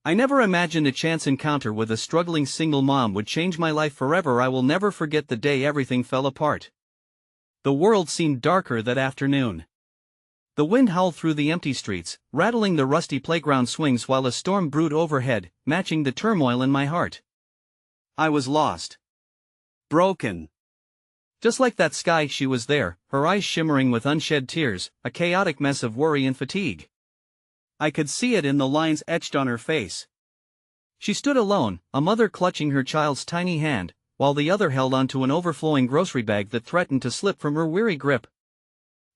I never imagined a chance encounter with a struggling single mom would change my life forever. I will never forget the day everything fell apart. The world seemed darker that afternoon. The wind howled through the empty streets, rattling the rusty playground swings while a storm brewed overhead, matching the turmoil in my heart. I was lost. Broken. Just like that sky, she was there, her eyes shimmering with unshed tears, a chaotic mess of worry and fatigue. I could see it in the lines etched on her face. She stood alone, a mother clutching her child's tiny hand, while the other held onto an overflowing grocery bag that threatened to slip from her weary grip.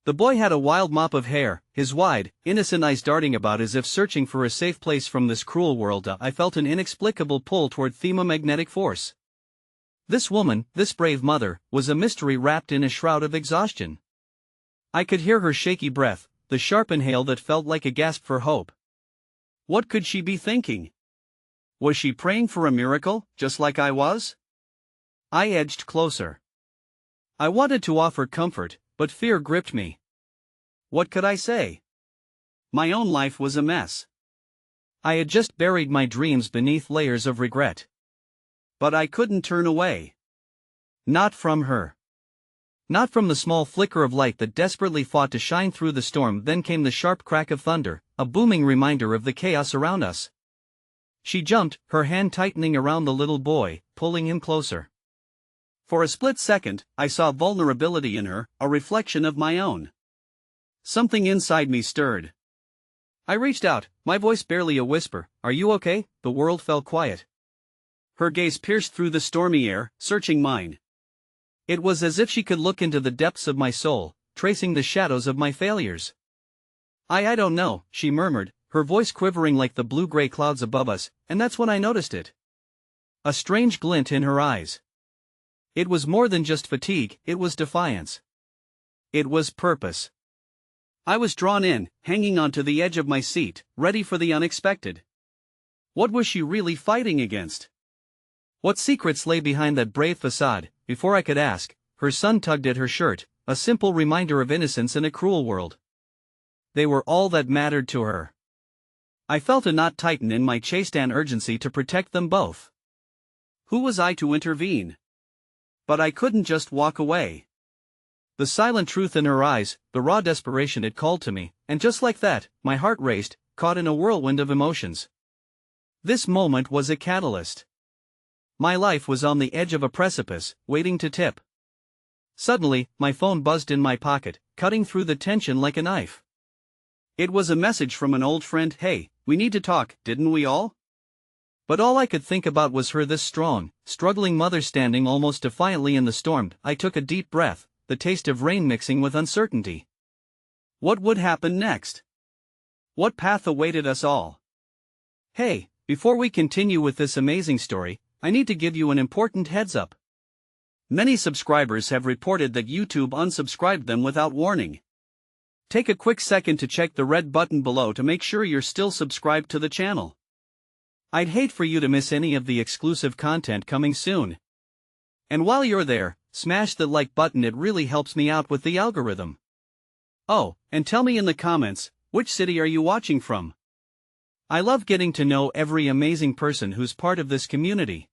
The boy had a wild mop of hair, his wide, innocent eyes darting about as if searching for a safe place from this cruel world. I felt an inexplicable pull toward magnetic force. This woman, this brave mother, was a mystery wrapped in a shroud of exhaustion. I could hear her shaky breath, the sharp inhale that felt like a gasp for hope. What could she be thinking? Was she praying for a miracle, just like I was? I edged closer. I wanted to offer comfort, but fear gripped me. What could I say? My own life was a mess. I had just buried my dreams beneath layers of regret. But I couldn't turn away. Not from her. Not from the small flicker of light that desperately fought to shine through the storm. Then came the sharp crack of thunder, a booming reminder of the chaos around us. She jumped, her hand tightening around the little boy, pulling him closer. For a split second, I saw vulnerability in her, a reflection of my own. Something inside me stirred. I reached out, my voice barely a whisper. "Are you okay?" The world fell quiet. Her gaze pierced through the stormy air, searching mine. It was as if she could look into the depths of my soul, tracing the shadows of my failures. I don't know," she murmured, her voice quivering like the blue-gray clouds above us, and that's when I noticed it. A strange glint in her eyes. It was more than just fatigue, it was defiance. It was purpose. I was drawn in, hanging onto the edge of my seat, ready for the unexpected. What was she really fighting against? What secrets lay behind that brave facade? Before I could ask, her son tugged at her shirt, a simple reminder of innocence in a cruel world. They were all that mattered to her. I felt a knot tighten in my chest, an urgency to protect them both. Who was I to intervene? But I couldn't just walk away. The silent truth in her eyes, the raw desperation it called to me, and just like that, my heart raced, caught in a whirlwind of emotions. This moment was a catalyst. My life was on the edge of a precipice, waiting to tip. Suddenly, my phone buzzed in my pocket, cutting through the tension like a knife. It was a message from an old friend. "Hey, we need to talk, didn't we all?" But all I could think about was her, this strong, struggling mother standing almost defiantly in the storm. I took a deep breath, the taste of rain mixing with uncertainty. What would happen next? What path awaited us all? Hey, before we continue with this amazing story, I need to give you an important heads up. Many subscribers have reported that YouTube unsubscribed them without warning. Take a quick second to check the red button below to make sure you're still subscribed to the channel. I'd hate for you to miss any of the exclusive content coming soon. And while you're there, smash the like button, it really helps me out with the algorithm. Oh, and tell me in the comments, which city are you watching from? I love getting to know every amazing person who's part of this community.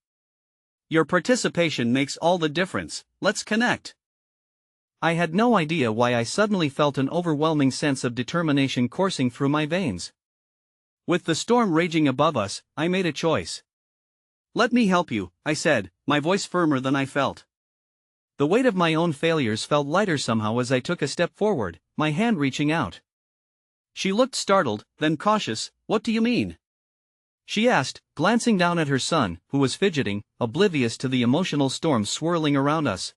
Your participation makes all the difference. Let's connect. I had no idea why I suddenly felt an overwhelming sense of determination coursing through my veins. With the storm raging above us, I made a choice. "Let me help you," I said, my voice firmer than I felt. The weight of my own failures felt lighter somehow as I took a step forward, my hand reaching out. She looked startled, then cautious. "What do you mean?" she asked, glancing down at her son, who was fidgeting, oblivious to the emotional storm swirling around us.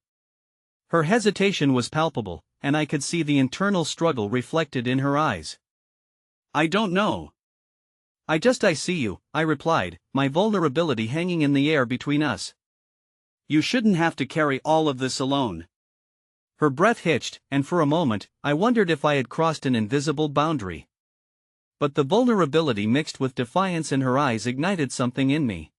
Her hesitation was palpable, and I could see the internal struggle reflected in her eyes. "I don't know. I see you," I replied, my vulnerability hanging in the air between us. "You shouldn't have to carry all of this alone." Her breath hitched, and for a moment, I wondered if I had crossed an invisible boundary. But the vulnerability mixed with defiance in her eyes ignited something in me.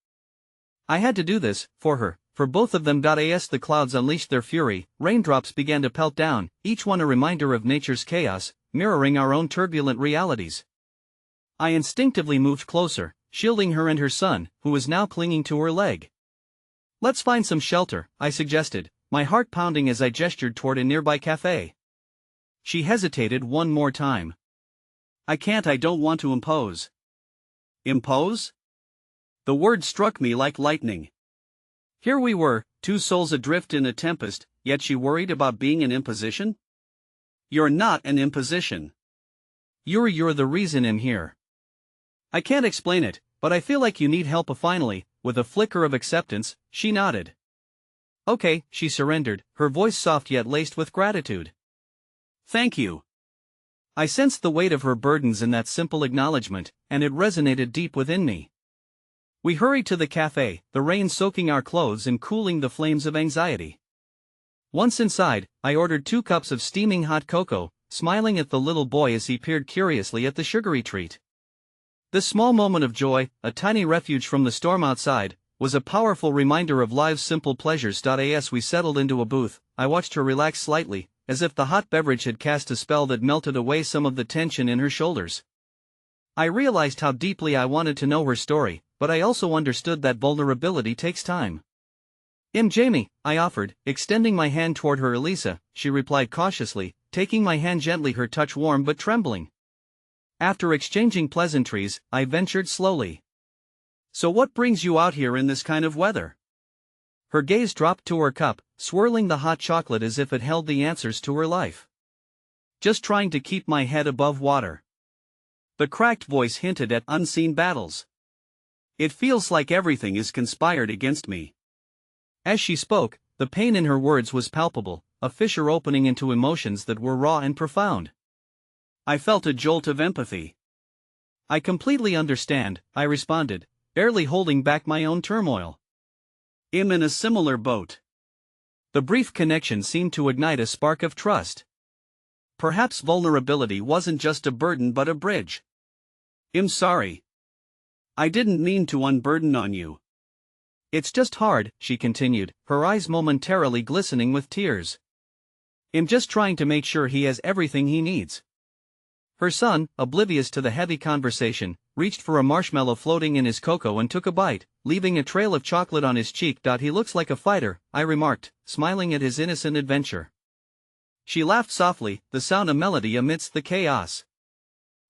I had to do this, for her, for both of them. As the clouds unleashed their fury, raindrops began to pelt down, each one a reminder of nature's chaos, mirroring our own turbulent realities. I instinctively moved closer, shielding her and her son, who was now clinging to her leg. "Let's find some shelter," I suggested, my heart pounding as I gestured toward a nearby cafe. She hesitated one more time. "I can't, I don't want to impose." Impose? The word struck me like lightning. Here we were, two souls adrift in a tempest, yet she worried about being an imposition? "You're not an imposition. You're the reason I'm here. I can't explain it, but I feel like you need help." Finally, with a flicker of acceptance, she nodded. "Okay," she surrendered, her voice soft yet laced with gratitude. "Thank you." I sensed the weight of her burdens in that simple acknowledgement, and it resonated deep within me. We hurried to the cafe, the rain soaking our clothes and cooling the flames of anxiety. Once inside, I ordered 2 cups of steaming hot cocoa, smiling at the little boy as he peered curiously at the sugary treat. This small moment of joy, a tiny refuge from the storm outside, was a powerful reminder of life's simple pleasures. As we settled into a booth, I watched her relax slightly, as if the hot beverage had cast a spell that melted away some of the tension in her shoulders. I realized how deeply I wanted to know her story, but I also understood that vulnerability takes time. "Jamie," I offered, extending my hand toward her. "Elisa," she replied cautiously, taking my hand gently, her touch warm but trembling. After exchanging pleasantries, I ventured slowly. "So what brings you out here in this kind of weather?" Her gaze dropped to her cup, swirling the hot chocolate as if it held the answers to her life. "Just trying to keep my head above water." The cracked voice hinted at unseen battles. "It feels like everything is conspired against me." As she spoke, the pain in her words was palpable, a fissure opening into emotions that were raw and profound. I felt a jolt of empathy. "I completely understand," I responded, barely holding back my own turmoil. "I'm in a similar boat." The brief connection seemed to ignite a spark of trust. Perhaps vulnerability wasn't just a burden but a bridge. "I'm sorry. I didn't mean to unburden on you." "It's just hard," she continued, her eyes momentarily glistening with tears. "I'm just trying to make sure he has everything he needs." Her son, oblivious to the heavy conversation, reached for a marshmallow floating in his cocoa and took a bite, leaving a trail of chocolate on his cheek. "He looks like a fighter," I remarked, smiling at his innocent adventure. She laughed softly, the sound a melody amidst the chaos.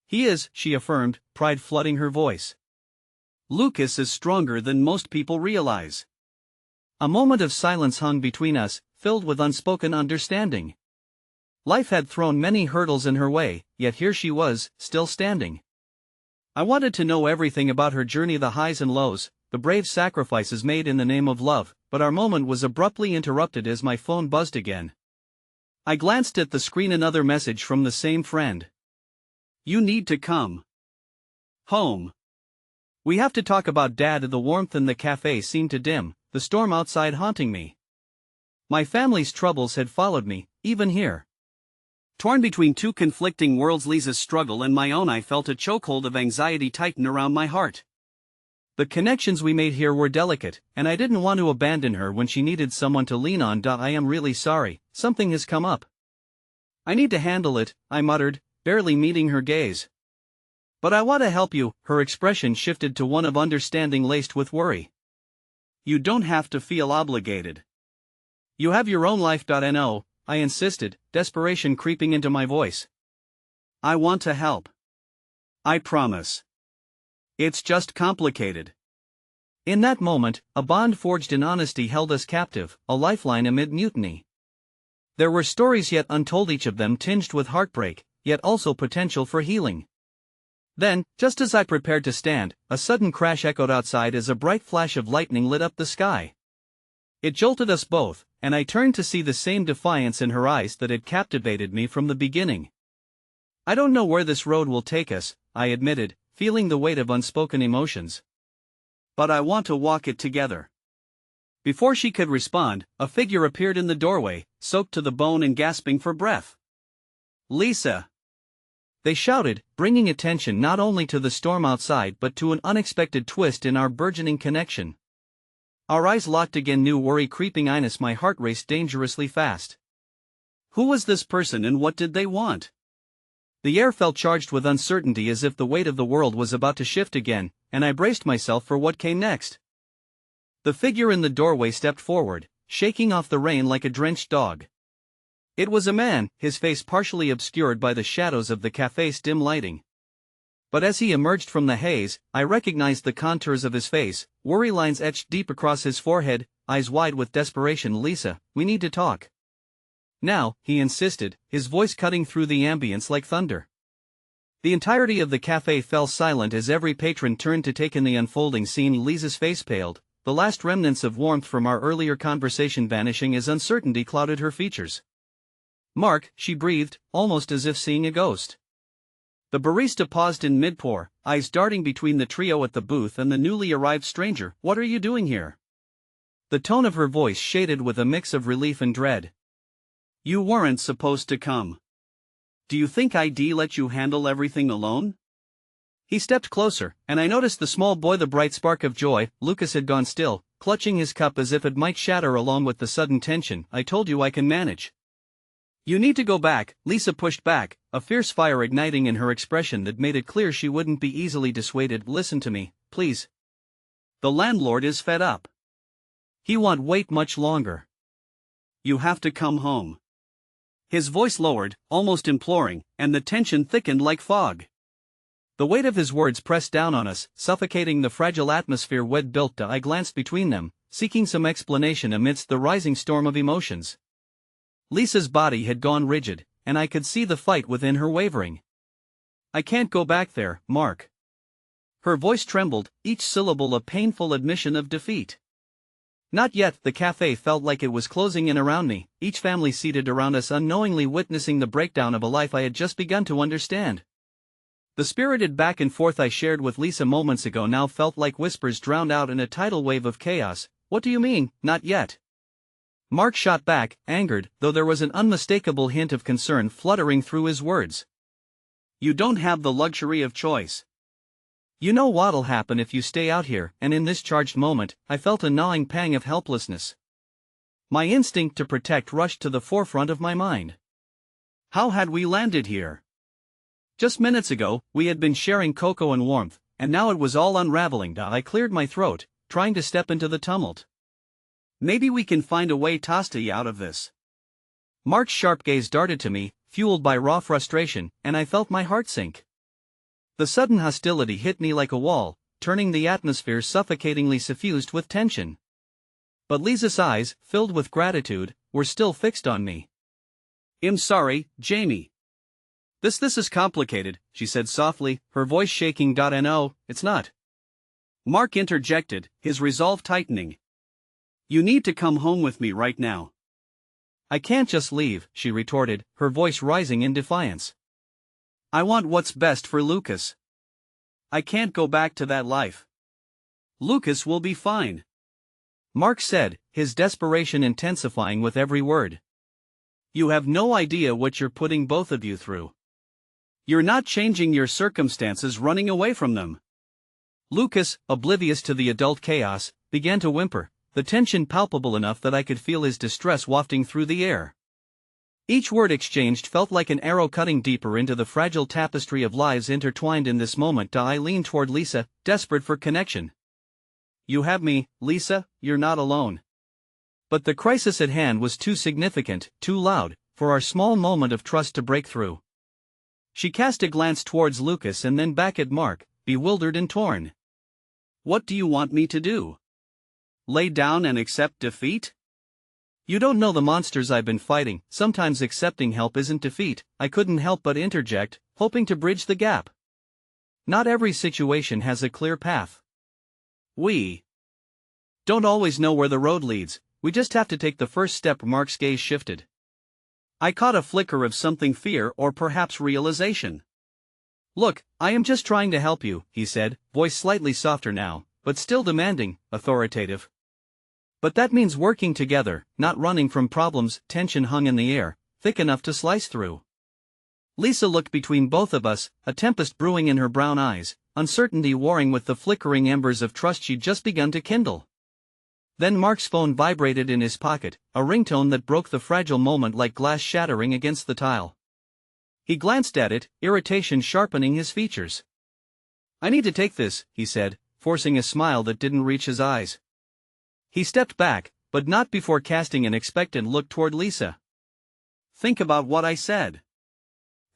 "He is," she affirmed, pride flooding her voice. "Lucas is stronger than most people realize." A moment of silence hung between us, filled with unspoken understanding. Life had thrown many hurdles in her way, yet here she was, still standing. I wanted to know everything about her journey, the highs and lows, the brave sacrifices made in the name of love, but our moment was abruptly interrupted as my phone buzzed again. I glanced at the screen, another message from the same friend. "You need to come home. We have to talk about Dad." The warmth in the cafe seemed to dim, the storm outside haunting me. My family's troubles had followed me, even here. Torn between two conflicting worlds, Lisa's struggle and my own, I felt a chokehold of anxiety tighten around my heart. The connections we made here were delicate, and I didn't want to abandon her when she needed someone to lean on. "I am really sorry, something has come up. I need to handle it," I muttered, barely meeting her gaze. "But I want to help you." Her expression shifted to one of understanding laced with worry. "You don't have to feel obligated. You have your own life." No, I insisted, desperation creeping into my voice. "I want to help. I promise. It's just complicated." In that moment, a bond forged in honesty held us captive, a lifeline amid mutiny. There were stories yet untold, each of them tinged with heartbreak, yet also potential for healing. Then, just as I prepared to stand, a sudden crash echoed outside as a bright flash of lightning lit up the sky. It jolted us both, and I turned to see the same defiance in her eyes that had captivated me from the beginning. "I don't know where this road will take us," I admitted, feeling the weight of unspoken emotions. "But I want to walk it together." Before she could respond, a figure appeared in the doorway, soaked to the bone and gasping for breath. "Lisa!" they shouted, bringing attention not only to the storm outside but to an unexpected twist in our burgeoning connection. Our eyes locked again, new worry creeping in us. My heart raced dangerously fast. Who was this person and what did they want? The air felt charged with uncertainty as if the weight of the world was about to shift again, and I braced myself for what came next. The figure in the doorway stepped forward, shaking off the rain like a drenched dog. It was a man, his face partially obscured by the shadows of the cafe's dim lighting. But as he emerged from the haze, I recognized the contours of his face, worry lines etched deep across his forehead, eyes wide with desperation. "Lisa, we need to talk. Now," he insisted, his voice cutting through the ambience like thunder. The entirety of the cafe fell silent as every patron turned to take in the unfolding scene. Lisa's face paled, the last remnants of warmth from our earlier conversation vanishing as uncertainty clouded her features. "Mark," she breathed, almost as if seeing a ghost. The barista paused in mid-pour, eyes darting between the trio at the booth and the newly arrived stranger. "What are you doing here?" The tone of her voice shaded with a mix of relief and dread. "You weren't supposed to come. Do you think I'd let you handle everything alone?" He stepped closer, and I noticed the small boy. The bright spark of joy. Lucas had gone still, clutching his cup as if it might shatter along with the sudden tension. "I told you I can manage." "You need to go back," Lisa pushed back, a fierce fire igniting in her expression that made it clear she wouldn't be easily dissuaded. "Listen to me, please. The landlord is fed up. He won't wait much longer. You have to come home." His voice lowered, almost imploring, and the tension thickened like fog. The weight of his words pressed down on us, suffocating the fragile atmosphere we'd built. I glanced between them, seeking some explanation amidst the rising storm of emotions. Lisa's body had gone rigid, and I could see the fight within her wavering. "I can't go back there, Mark." Her voice trembled, each syllable a painful admission of defeat. "Not yet." The cafe felt like it was closing in around me, each family seated around us unknowingly witnessing the breakdown of a life I had just begun to understand. The spirited back and forth I shared with Lisa moments ago now felt like whispers drowned out in a tidal wave of chaos. "What do you mean, not yet?" Mark shot back, angered, though there was an unmistakable hint of concern fluttering through his words. "You don't have the luxury of choice. You know what'll happen if you stay out here." And in this charged moment, I felt a gnawing pang of helplessness. My instinct to protect rushed to the forefront of my mind. How had we landed here? Just minutes ago, we had been sharing cocoa and warmth, and now it was all unraveling. I cleared my throat, trying to step into the tumult. "Maybe we can find a way to stay out of this." Mark's sharp gaze darted to me, fueled by raw frustration, and I felt my heart sink. The sudden hostility hit me like a wall, turning the atmosphere suffocatingly suffused with tension. But Lisa's eyes, filled with gratitude, were still fixed on me. "I'm sorry, Jamie. This is complicated," she said softly, her voice shaking. "No, it's not." Mark interjected, his resolve tightening. "You need to come home with me right now." "I can't just leave," she retorted, her voice rising in defiance. "I want what's best for Lucas. I can't go back to that life. Lucas will be fine," Mark said, his desperation intensifying with every word. "You have no idea what you're putting both of you through. You're not changing your circumstances, running away from them." Lucas, oblivious to the adult chaos, began to whimper, the tension palpable enough that I could feel his distress wafting through the air. Each word exchanged felt like an arrow cutting deeper into the fragile tapestry of lives intertwined in this moment. I leaned toward Lisa, desperate for connection. "You have me, Lisa, you're not alone." But the crisis at hand was too significant, too loud, for our small moment of trust to break through. She cast a glance towards Lucas and then back at Mark, bewildered and torn. "What do you want me to do? Lay down and accept defeat?" "You don't know the monsters I've been fighting." "Sometimes accepting help isn't defeat," I couldn't help but interject, hoping to bridge the gap. "Not every situation has a clear path. We don't always know where the road leads, we just have to take the first step." Mark's gaze shifted. I caught a flicker of something, fear or perhaps realization. "Look, I am just trying to help you," he said, voice slightly softer now, but still demanding, authoritative. "But that means working together, not running from problems." Tension hung in the air, thick enough to slice through. Lisa looked between both of us, a tempest brewing in her brown eyes, uncertainty warring with the flickering embers of trust she'd just begun to kindle. Then Mark's phone vibrated in his pocket, a ringtone that broke the fragile moment like glass shattering against the tile. He glanced at it, irritation sharpening his features. "I need to take this," he said, forcing a smile that didn't reach his eyes. He stepped back, but not before casting an expectant look toward Lisa. "Think about what I said.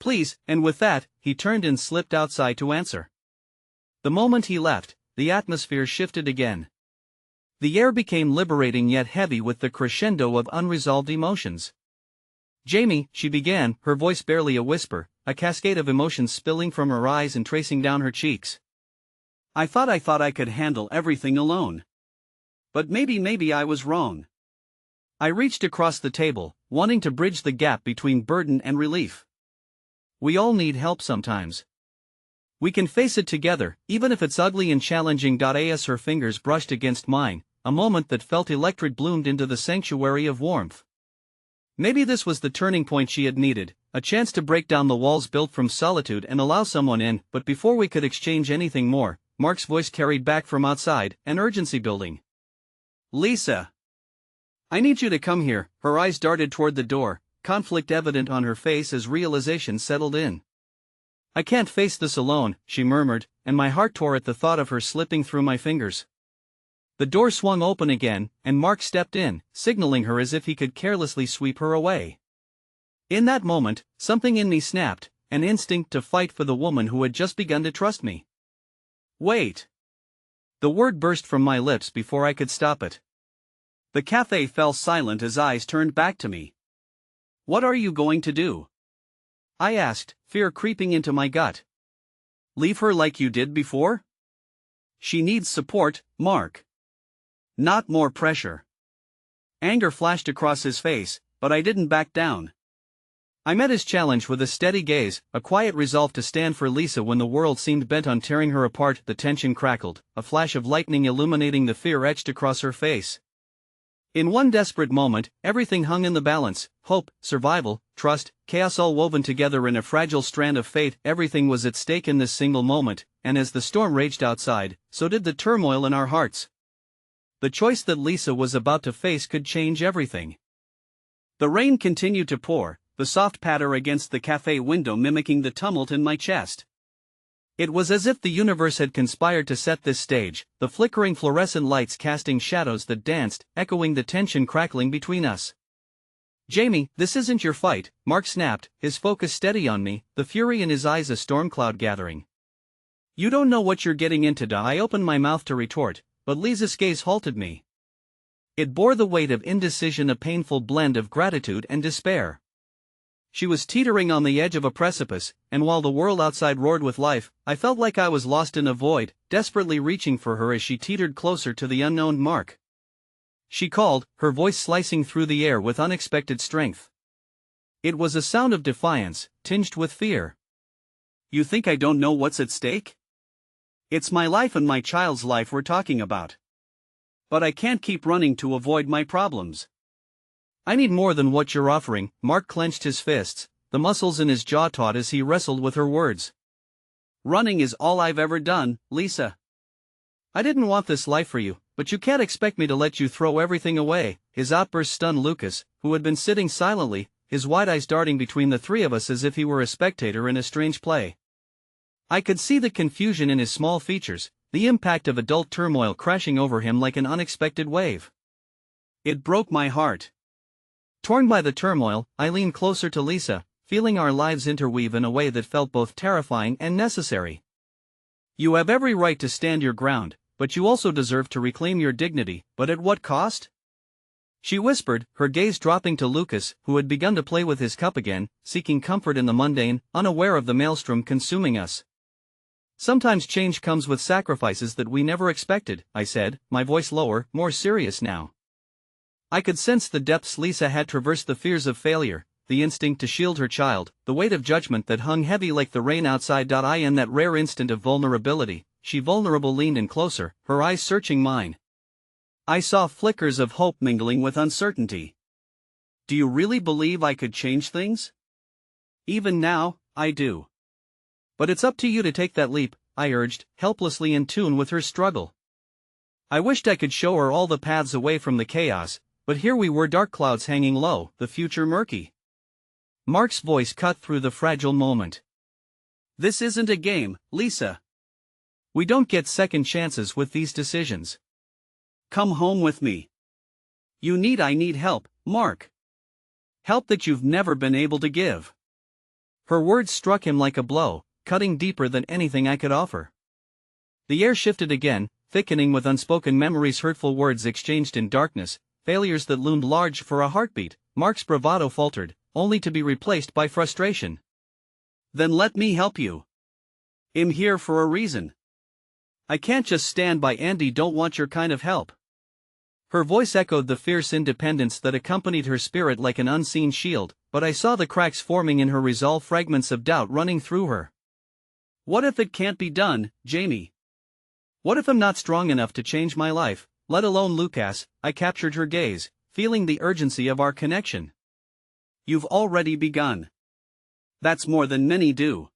Please," and with that, he turned and slipped outside to answer. The moment he left, the atmosphere shifted again. The air became liberating yet heavy with the crescendo of unresolved emotions. "Jamie," she began, her voice barely a whisper, a cascade of emotions spilling from her eyes and tracing down her cheeks. I thought I could handle everything alone. But maybe I was wrong." I reached across the table, wanting to bridge the gap between burden and relief. We all need help sometimes. We can face it together, even if it's ugly and challenging. As her fingers brushed against mine, a moment that felt electric bloomed into the sanctuary of warmth. Maybe this was the turning point she had needed, a chance to break down the walls built from solitude and allow someone in. But before we could exchange anything more, Mark's voice carried back from outside, an urgency building. "Lisa! I need you to come here." Her eyes darted toward the door, conflict evident on her face as realization settled in. "I can't face this alone," she murmured, and my heart tore at the thought of her slipping through my fingers. The door swung open again, and Mark stepped in, signaling her as if he could carelessly sweep her away. In that moment, something in me snapped, an instinct to fight for the woman who had just begun to trust me. "Wait." The word burst from my lips before I could stop it. The cafe fell silent as eyes turned back to me. "What are you going to do?" I asked, fear creeping into my gut. "Leave her like you did before?" "She needs support, Mark. Not more pressure." Anger flashed across his face, but I didn't back down. I met his challenge with a steady gaze, a quiet resolve to stand for Lisa when the world seemed bent on tearing her apart. The tension crackled, a flash of lightning illuminating the fear etched across her face. In one desperate moment, everything hung in the balance: hope, survival, trust, chaos all woven together in a fragile strand of fate. Everything was at stake in this single moment, and as the storm raged outside, so did the turmoil in our hearts. The choice that Lisa was about to face could change everything. The rain continued to pour, the soft patter against the cafe window mimicking the tumult in my chest. It was as if the universe had conspired to set this stage, the flickering fluorescent lights casting shadows that danced, echoing the tension crackling between us. "Jamie, this isn't your fight," Mark snapped, his focus steady on me, the fury in his eyes a storm cloud gathering. "You don't know what you're getting into." I opened my mouth to retort, but Lisa's gaze halted me. It bore the weight of indecision, a painful blend of gratitude and despair. She was teetering on the edge of a precipice, and while the world outside roared with life, I felt like I was lost in a void, desperately reaching for her as she teetered closer to the unknown Mark. She called, her voice slicing through the air with unexpected strength. It was a sound of defiance, tinged with fear. "You think I don't know what's at stake? It's my life and my child's life we're talking about. But I can't keep running to avoid my problems. I need more than what you're offering." Mark clenched his fists, the muscles in his jaw taut as he wrestled with her words. "Running is all I've ever done, Lisa. I didn't want this life for you, but you can't expect me to let you throw everything away." His outburst stunned Lucas, who had been sitting silently, his wide eyes darting between the three of us as if he were a spectator in a strange play. I could see the confusion in his small features, the impact of adult turmoil crashing over him like an unexpected wave. It broke my heart. Torn by the turmoil, I leaned closer to Lisa, feeling our lives interweave in a way that felt both terrifying and necessary. "You have every right to stand your ground, but you also deserve to reclaim your dignity, but at what cost?" She whispered, her gaze dropping to Lucas, who had begun to play with his cup again, seeking comfort in the mundane, unaware of the maelstrom consuming us. "Sometimes change comes with sacrifices that we never expected," I said, my voice lower, more serious now. I could sense the depths Lisa had traversed, the fears of failure, the instinct to shield her child, the weight of judgment that hung heavy like the rain outside. In that rare instant of vulnerability, she vulnerable leaned in closer, her eyes searching mine. I saw flickers of hope mingling with uncertainty. "Do you really believe I could change things?" "Even now, I do. But it's up to you to take that leap," I urged, helplessly in tune with her struggle. I wished I could show her all the paths away from the chaos, but here we were, dark clouds hanging low, the future murky. Mark's voice cut through the fragile moment. This isn't a game, Lisa. We don't get second chances with these decisions. Come home with me. I need help, Mark. Help that you've never been able to give. Her words struck him like a blow, cutting deeper than anything I could offer. The air shifted again, thickening with unspoken memories, hurtful words exchanged in darkness, failures that loomed large for a heartbeat. Mark's bravado faltered, only to be replaced by frustration. Then let me help you. I'm here for a reason. I can't just stand by and don't want your kind of help. Her voice echoed the fierce independence that accompanied her spirit like an unseen shield, but I saw the cracks forming in her resolve, fragments of doubt running through her. What if it can't be done, Jamie? What if I'm not strong enough to change my life, let alone Lucas? I captured her gaze, feeling the urgency of our connection. You've already begun. That's more than many do.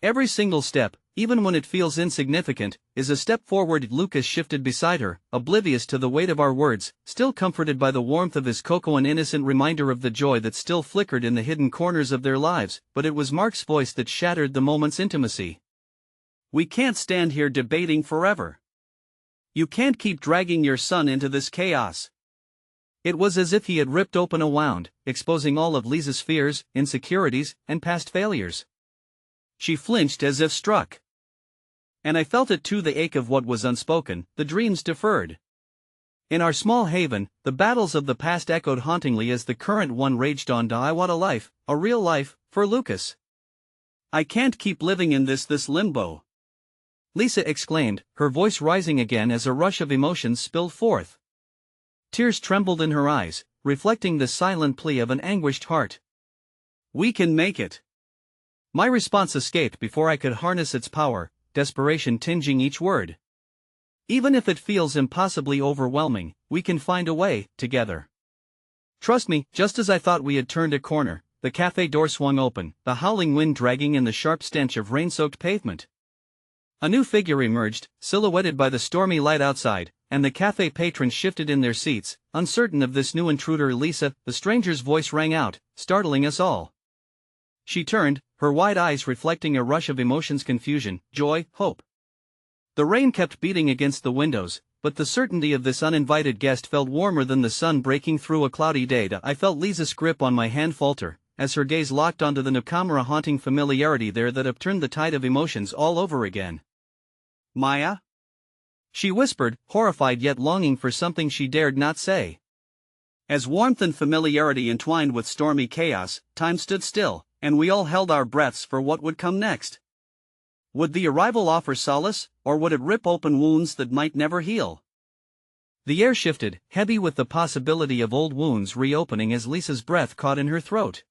Every single step, even when it feels insignificant, is a step forward. Lucas shifted beside her, oblivious to the weight of our words, still comforted by the warmth of his cocoa, an innocent reminder of the joy that still flickered in the hidden corners of their lives. But it was Mark's voice that shattered the moment's intimacy. We can't stand here debating forever. You can't keep dragging your son into this chaos. It was as if he had ripped open a wound, exposing all of Lisa's fears, insecurities, and past failures. She flinched as if struck. And I felt it too, the ache of what was unspoken, the dreams deferred. In our small haven, the battles of the past echoed hauntingly as the current one raged on. I want a life, a real life, for Lucas. I can't keep living in this limbo. Lisa exclaimed, her voice rising again as a rush of emotions spilled forth. Tears trembled in her eyes, reflecting the silent plea of an anguished heart. We can make it. My response escaped before I could harness its power, desperation tinging each word. Even if it feels impossibly overwhelming, we can find a way, together. Trust me. Just as I thought we had turned a corner, the cafe door swung open, the howling wind dragging in the sharp stench of rain-soaked pavement. A new figure emerged, silhouetted by the stormy light outside, and the cafe patrons shifted in their seats, uncertain of this new intruder. Lisa, the stranger's voice rang out, startling us all. She turned, her wide eyes reflecting a rush of emotions: confusion, joy, hope. The rain kept beating against the windows, but the certainty of this uninvited guest felt warmer than the sun breaking through a cloudy day. I felt Lisa's grip on my hand falter, as her gaze locked onto the newcomer, a haunting familiarity there that upturned the tide of emotions all over again. Maya? She whispered, horrified yet longing for something she dared not say. As warmth and familiarity entwined with stormy chaos, time stood still, and we all held our breaths for what would come next. Would the arrival offer solace, or would it rip open wounds that might never heal? The air shifted, heavy with the possibility of old wounds reopening as Lisa's breath caught in her throat.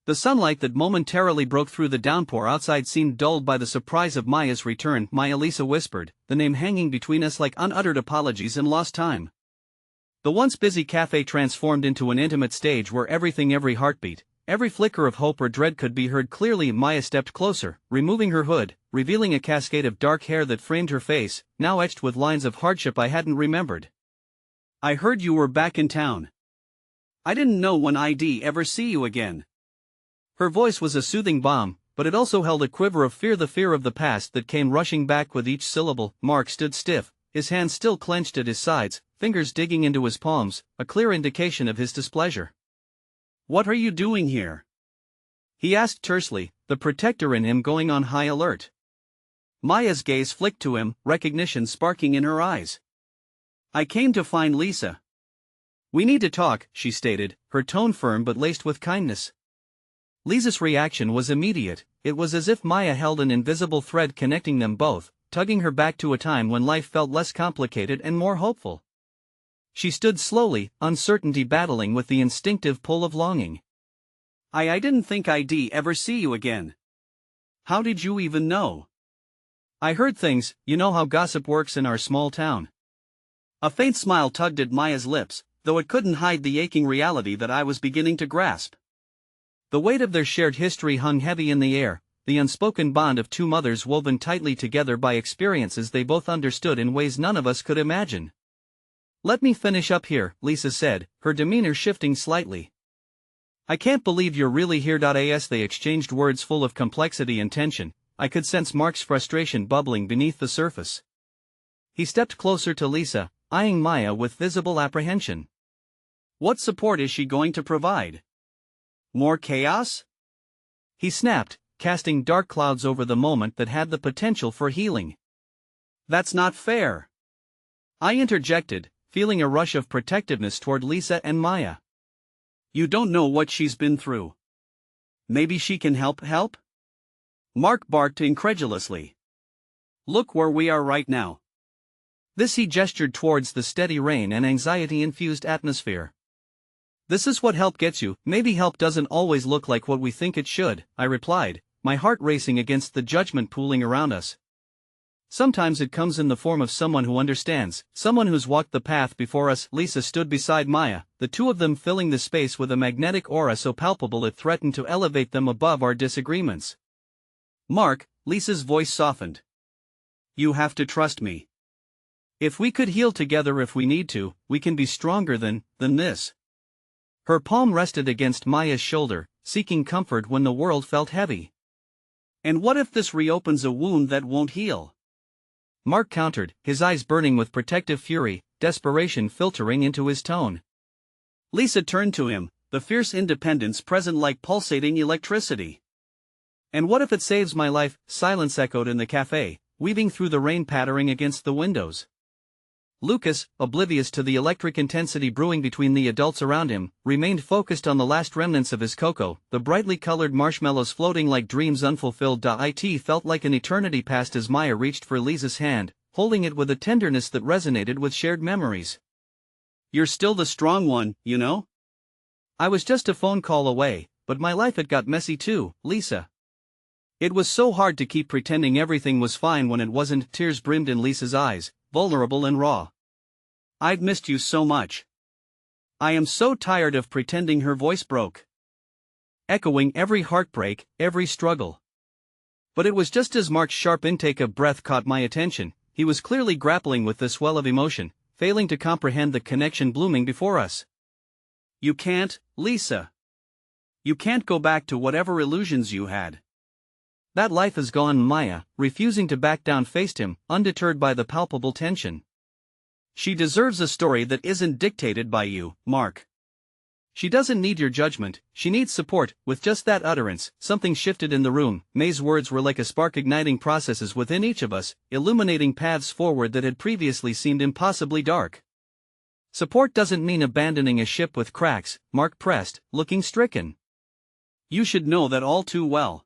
The sunlight that momentarily broke through the downpour outside seemed dulled by the surprise of Maya's return. Maya, Lisa whispered, the name hanging between us like unuttered apologies and lost time. The once busy cafe transformed into an intimate stage where every heartbeat, every flicker of hope or dread could be heard clearly. Maya stepped closer, removing her hood, revealing a cascade of dark hair that framed her face, now etched with lines of hardship I hadn't remembered. I heard you were back in town. I didn't know when I'd ever see you again. Her voice was a soothing balm, but it also held a quiver of fear, the fear of the past that came rushing back with each syllable. Mark stood stiff, his hands still clenched at his sides, fingers digging into his palms, a clear indication of his displeasure. What are you doing here? He asked tersely, the protector in him going on high alert. Maya's gaze flicked to him, recognition sparking in her eyes. I came to find Lisa. We need to talk, she stated, her tone firm but laced with kindness. Lisa's reaction was immediate. It was as if Maya held an invisible thread connecting them both, tugging her back to a time when life felt less complicated and more hopeful. She stood slowly, uncertainty battling with the instinctive pull of longing. I didn't think I'd ever see you again. How did you even know? I heard things. You know how gossip works in our small town. A faint smile tugged at Maya's lips, though it couldn't hide the aching reality that I was beginning to grasp. The weight of their shared history hung heavy in the air, the unspoken bond of two mothers woven tightly together by experiences they both understood in ways none of us could imagine. Let me finish up here, Lisa said, her demeanor shifting slightly. I can't believe you're really here. As they exchanged words full of complexity and tension, I could sense Mark's frustration bubbling beneath the surface. He stepped closer to Lisa, eyeing Maya with visible apprehension. What support is she going to provide? More chaos? He snapped, casting dark clouds over the moment that had the potential for healing. That's not fair. I interjected, feeling a rush of protectiveness toward Lisa and Maya. You don't know what she's been through. Maybe she can help? Mark barked incredulously. Look where we are right now. This he gestured towards the steady rain and anxiety-infused atmosphere. This is what help gets you. Maybe help doesn't always look like what we think it should, I replied, my heart racing against the judgment pooling around us. Sometimes it comes in the form of someone who understands, someone who's walked the path before us. Lisa stood beside Maya, the two of them filling the space with a magnetic aura so palpable it threatened to elevate them above our disagreements. Mark, Lisa's voice softened. You have to trust me. If we could heal together if we need to, we can be stronger than this. Her palm rested against Maya's shoulder, seeking comfort when the world felt heavy. And what if this reopens a wound that won't heal? Mark countered, his eyes burning with protective fury, desperation filtering into his tone. Lisa turned to him, the fierce independence present like pulsating electricity. And what if it saves my life? Silence echoed in the cafe, weaving through the rain pattering against the windows. Lucas, oblivious to the electric intensity brewing between the adults around him, remained focused on the last remnants of his cocoa, the brightly colored marshmallows floating like dreams unfulfilled. It felt like an eternity passed as Maya reached for Lisa's hand, holding it with a tenderness that resonated with shared memories. You're still the strong one, you know? I was just a phone call away, but my life had got messy too, Lisa. It was so hard to keep pretending everything was fine when it wasn't. Tears brimmed in Lisa's eyes, vulnerable and raw. I've missed you so much. I am so tired of pretending. Her voice broke, echoing every heartbreak, every struggle. But it was just as Mark's sharp intake of breath caught my attention. He was clearly grappling with the swell of emotion, failing to comprehend the connection blooming before us. You can't, Lisa. You can't go back to whatever illusions you had. That life is gone. Maya, refusing to back down, faced him, undeterred by the palpable tension. She deserves a story that isn't dictated by you, Mark. She doesn't need your judgment, she needs support. With just that utterance, something shifted in the room. May's words were like a spark igniting processes within each of us, illuminating paths forward that had previously seemed impossibly dark. Support doesn't mean abandoning a ship with cracks, Mark pressed, looking stricken. You should know that all too well.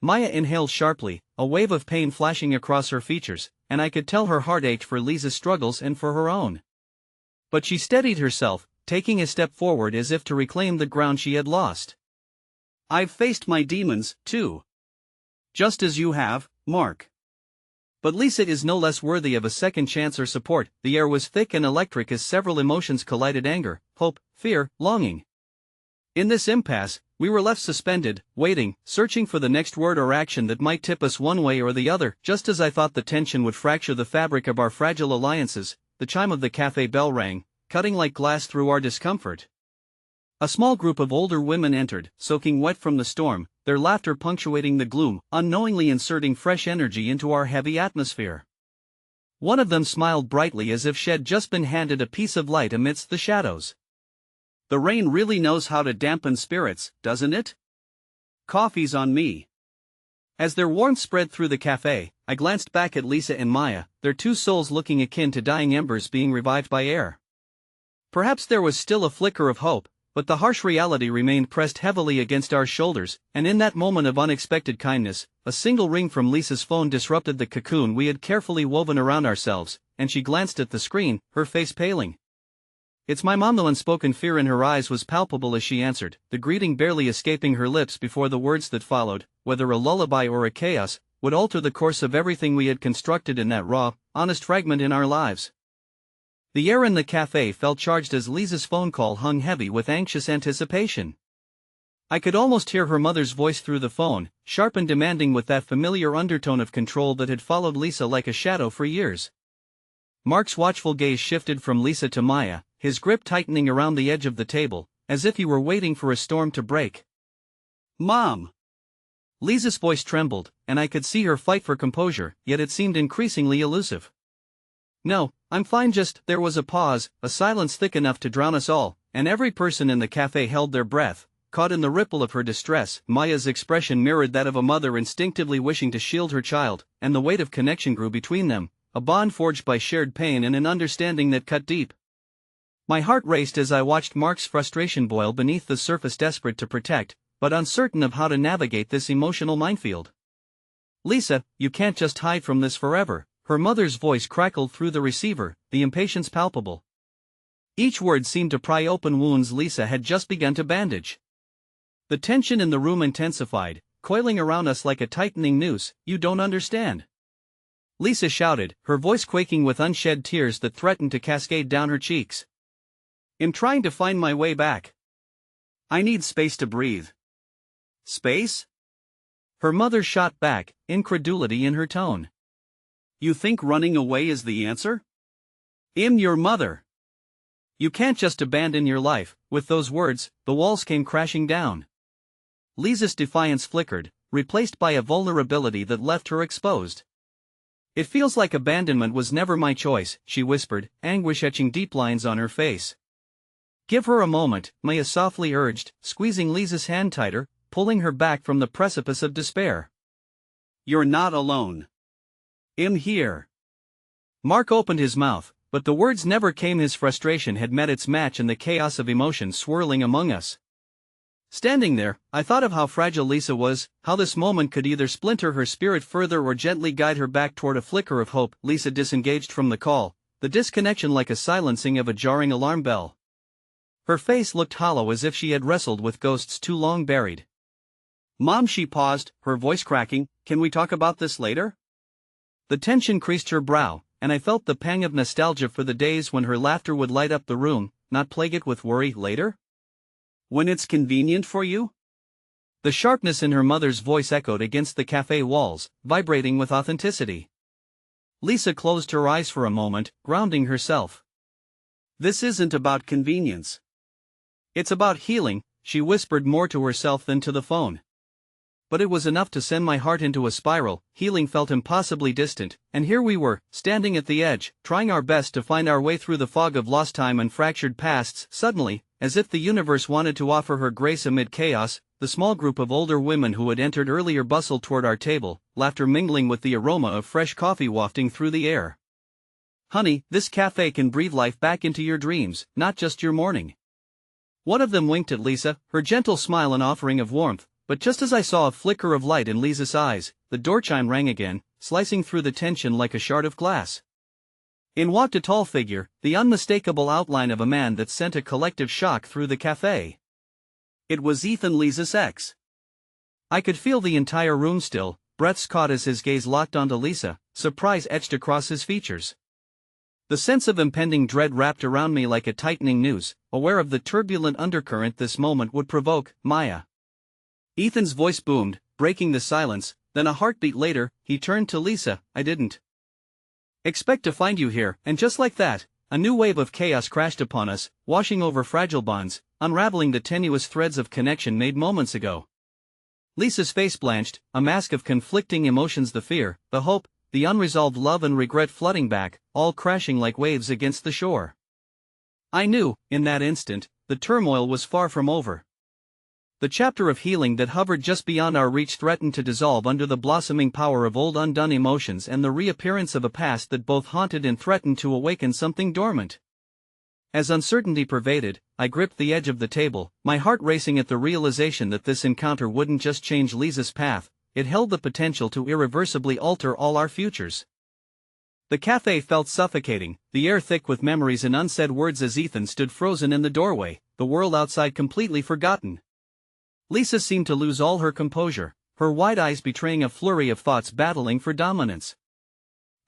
Maya inhaled sharply, a wave of pain flashing across her features, and I could tell her heart ached for Lisa's struggles and for her own. But she steadied herself, taking a step forward as if to reclaim the ground she had lost. I've faced my demons, too. Just as you have, Mark. But Lisa is no less worthy of a second chance or support. The air was thick and electric as several emotions collided: anger, hope, fear, longing. In this impasse, we were left suspended, waiting, searching for the next word or action that might tip us one way or the other. Just as I thought the tension would fracture the fabric of our fragile alliances, the chime of the cafe bell rang, cutting like glass through our discomfort. A small group of older women entered, soaking wet from the storm, their laughter punctuating the gloom, unknowingly inserting fresh energy into our heavy atmosphere. One of them smiled brightly as if she'd just been handed a piece of light amidst the shadows. The rain really knows how to dampen spirits, doesn't it? Coffee's on me. As their warmth spread through the cafe, I glanced back at Lisa and Maya, their two souls looking akin to dying embers being revived by air. Perhaps there was still a flicker of hope, but the harsh reality remained pressed heavily against our shoulders, and in that moment of unexpected kindness, a single ring from Lisa's phone disrupted the cocoon we had carefully woven around ourselves, and she glanced at the screen, her face paling. It's my mom. The unspoken fear in her eyes was palpable as she answered, the greeting barely escaping her lips before the words that followed, whether a lullaby or a chaos, would alter the course of everything we had constructed in that raw, honest fragment in our lives. The air in the cafe felt charged as Lisa's phone call hung heavy with anxious anticipation. I could almost hear her mother's voice through the phone, sharp and demanding with that familiar undertone of control that had followed Lisa like a shadow for years. Mark's watchful gaze shifted from Lisa to Maya, his grip tightening around the edge of the table, as if he were waiting for a storm to break. "Mom!" Lisa's voice trembled, and I could see her fight for composure, yet it seemed increasingly elusive. "No, I'm fine, just..." There was a pause, a silence thick enough to drown us all, and every person in the cafe held their breath, caught in the ripple of her distress. Maya's expression mirrored that of a mother instinctively wishing to shield her child, and the weight of connection grew between them, a bond forged by shared pain and an understanding that cut deep. My heart raced as I watched Mark's frustration boil beneath the surface, desperate to protect, but uncertain of how to navigate this emotional minefield. "Lisa, you can't just hide from this forever." Her mother's voice crackled through the receiver, the impatience palpable. Each word seemed to pry open wounds Lisa had just begun to bandage. The tension in the room intensified, coiling around us like a tightening noose. "You don't understand," Lisa shouted, her voice quaking with unshed tears that threatened to cascade down her cheeks. "In trying to find my way back, I need space to breathe." "Space?" Her mother shot back, incredulity in her tone. "You think running away is the answer? I'm your mother. You can't just abandon your life." With those words, the walls came crashing down. Lisa's defiance flickered, replaced by a vulnerability that left her exposed. "It feels like abandonment was never my choice," she whispered, anguish etching deep lines on her face. "Give her a moment," Maya softly urged, squeezing Lisa's hand tighter, pulling her back from the precipice of despair. "You're not alone. I'm here." Mark opened his mouth, but the words never came. His frustration had met its match in the chaos of emotion swirling among us. Standing there, I thought of how fragile Lisa was, how this moment could either splinter her spirit further or gently guide her back toward a flicker of hope. Lisa disengaged from the call, the disconnection like a silencing of a jarring alarm bell. Her face looked hollow, as if she had wrestled with ghosts too long buried. "Mom," she paused, her voice cracking, "can we talk about this later?" The tension creased her brow, and I felt the pang of nostalgia for the days when her laughter would light up the room, not plague it with worry. "Later? When it's convenient for you?" The sharpness in her mother's voice echoed against the cafe walls, vibrating with authenticity. Lisa closed her eyes for a moment, grounding herself. "This isn't about convenience. It's about healing," she whispered, more to herself than to the phone. But it was enough to send my heart into a spiral. Healing felt impossibly distant, and here we were, standing at the edge, trying our best to find our way through the fog of lost time and fractured pasts. Suddenly, as if the universe wanted to offer her grace amid chaos, the small group of older women who had entered earlier bustled toward our table, laughter mingling with the aroma of fresh coffee wafting through the air. "Honey, this cafe can breathe life back into your dreams, not just your morning." One of them winked at Lisa, her gentle smile an offering of warmth. But just as I saw a flicker of light in Lisa's eyes, the door chime rang again, slicing through the tension like a shard of glass. In walked a tall figure, the unmistakable outline of a man that sent a collective shock through the cafe. It was Ethan, Lisa's ex. I could feel the entire room still, breaths caught as his gaze locked onto Lisa, surprise etched across his features. The sense of impending dread wrapped around me like a tightening noose, aware of the turbulent undercurrent this moment would provoke. "Maya." Ethan's voice boomed, breaking the silence. Then a heartbeat later, he turned to Lisa. "I didn't expect to find you here." And just like that, a new wave of chaos crashed upon us, washing over fragile bonds, unraveling the tenuous threads of connection made moments ago. Lisa's face blanched, a mask of conflicting emotions, the fear, the hope, the unresolved love and regret flooding back, all crashing like waves against the shore. I knew, in that instant, the turmoil was far from over. The chapter of healing that hovered just beyond our reach threatened to dissolve under the blossoming power of old undone emotions and the reappearance of a past that both haunted and threatened to awaken something dormant. As uncertainty pervaded, I gripped the edge of the table, my heart racing at the realization that this encounter wouldn't just change Lisa's path, it held the potential to irreversibly alter all our futures. The cafe felt suffocating, the air thick with memories and unsaid words as Ethan stood frozen in the doorway, the world outside completely forgotten. Lisa seemed to lose all her composure, her wide eyes betraying a flurry of thoughts battling for dominance.